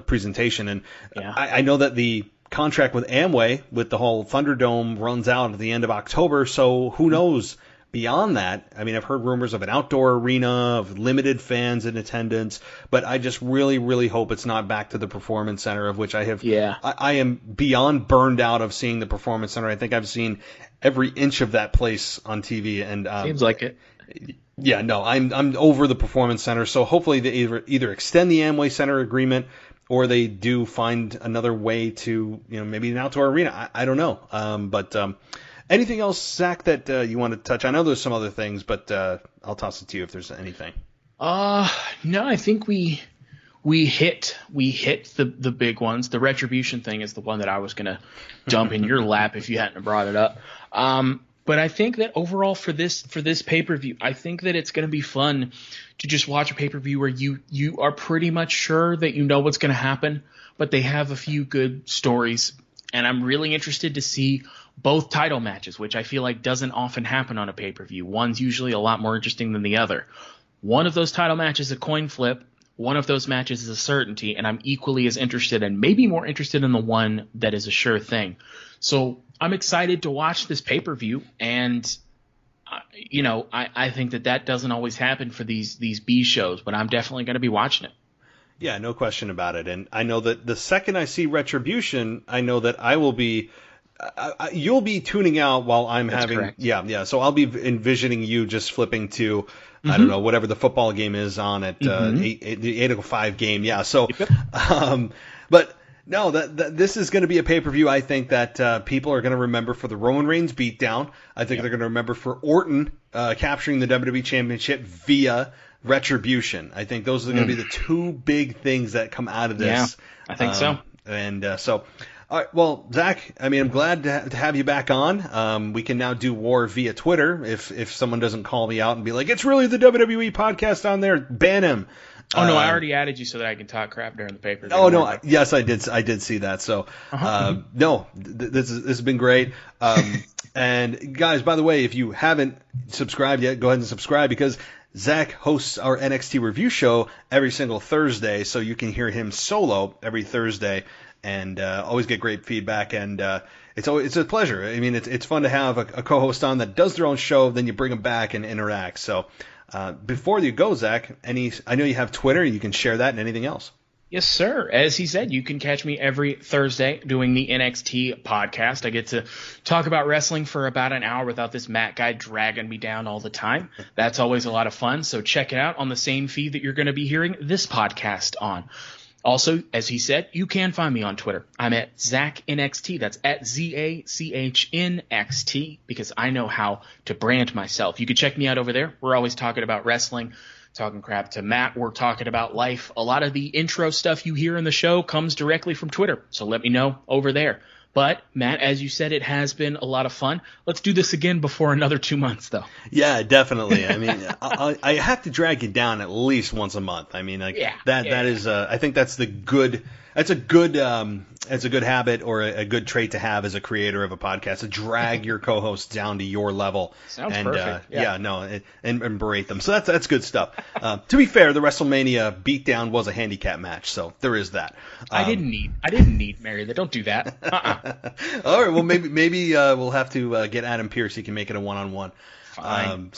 presentation. And I know that the contract with Amway, with the whole Thunderdome, runs out at the end of October. So who knows beyond that? I mean, I've heard rumors of an outdoor arena, of limited fans in attendance, but I just really, really hope it's not back to the Performance Center, of which I have. I am beyond burned out of seeing the Performance Center. I think I've seen every inch of that place on TV, and
seems like it.
Yeah, no, I'm over the Performance Center. So hopefully they either extend the Amway Center agreement, or they do find another way to, maybe an outdoor arena. I don't know. But anything else, Zach, that you want to touch? I know there's some other things, but I'll toss it to you if there's anything.
No, I think we hit the big ones. The Retribution thing is the one that I was going to dump in your lap if you hadn't brought it up. But I think that overall for this pay-per-view, I think that it's going to be fun to just watch a pay-per-view where you are pretty much sure that you know what's going to happen, but they have a few good stories. And I'm really interested to see both title matches, which I feel like doesn't often happen on a pay-per-view. One's usually a lot more interesting than the other. One of those title matches is a coin flip. One of those matches is a certainty, and I'm equally as interested and maybe more interested in the one that is a sure thing. So I'm excited to watch this pay-per-view, and I think that doesn't always happen for these B shows, but I'm definitely going to be watching it.
Yeah, no question about it. And I know that the second I see Retribution, I know that I will be. You'll be tuning out while I'm
That's
having.
correct.
Yeah. So I'll be envisioning you just flipping to. I don't know, whatever the football game is on at the 8:05 game. Yeah. So, but no, that this is going to be a pay-per-view. I think that people are going to remember for the Roman Reigns beatdown. I think they're going to remember for Orton capturing the WWE Championship via Retribution. I think those are going to be the two big things that come out of this.
Yeah, I think so.
And so. All right, well, Zach, I mean, I'm glad to have you back on. We can now do war via Twitter. If someone doesn't call me out and be like, it's really the WWE podcast on there, ban him.
Oh, no, I already added you so that I can talk crap during the paper.
Oh, no, yes, I did see that. So, no, this has been great. And guys, by the way, if you haven't subscribed yet, go ahead and subscribe because Zach hosts our NXT review show every single Thursday, so you can hear him solo every Thursday. And always get great feedback, and it's a pleasure. I mean, it's fun to have a co-host on that does their own show, then you bring them back and interact. So before you go, Zach, I know you have Twitter. You can share that and anything else.
Yes, sir. As he said, you can catch me every Thursday doing the NXT podcast. I get to talk about wrestling for about an hour without this Matt guy dragging me down all the time. That's always a lot of fun. So check it out on the same feed that you're going to be hearing this podcast on. Also, as he said, you can find me on Twitter. I'm at ZachNXT. That's at ZACHNXT because I know how to brand myself. You can check me out over there. We're always talking about wrestling, talking crap to Matt. We're talking about life. A lot of the intro stuff you hear in the show comes directly from Twitter. So let me know over there. But, Matt, as you said, it has been a lot of fun. Let's do this again before another 2 months, though.
Yeah, definitely. I mean, I have to drag you down at least once a month. I mean, that is. I think that's the good. That's a good habit or a good trait to have as a creator of a podcast, to drag your co-hosts down to your level.
Sounds perfect.
And berate them. So that's good stuff. To be fair, the WrestleMania beatdown was a handicap match, so there is that.
I didn't need Mary. Don't do that.
All right. Well, maybe we'll have to get Adam Pearce. He can make it a one-on-one. All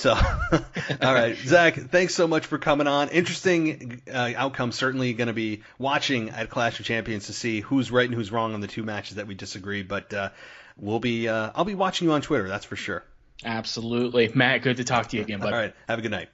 right, Zach, thanks so much for coming on. Interesting outcome. Certainly going to be watching at Clash of Champions to see who's right and who's wrong on the two matches that we disagree. But I'll be watching you on Twitter. That's for sure.
Absolutely, Matt. Good to talk to you again, bud.
All right. Have a good night.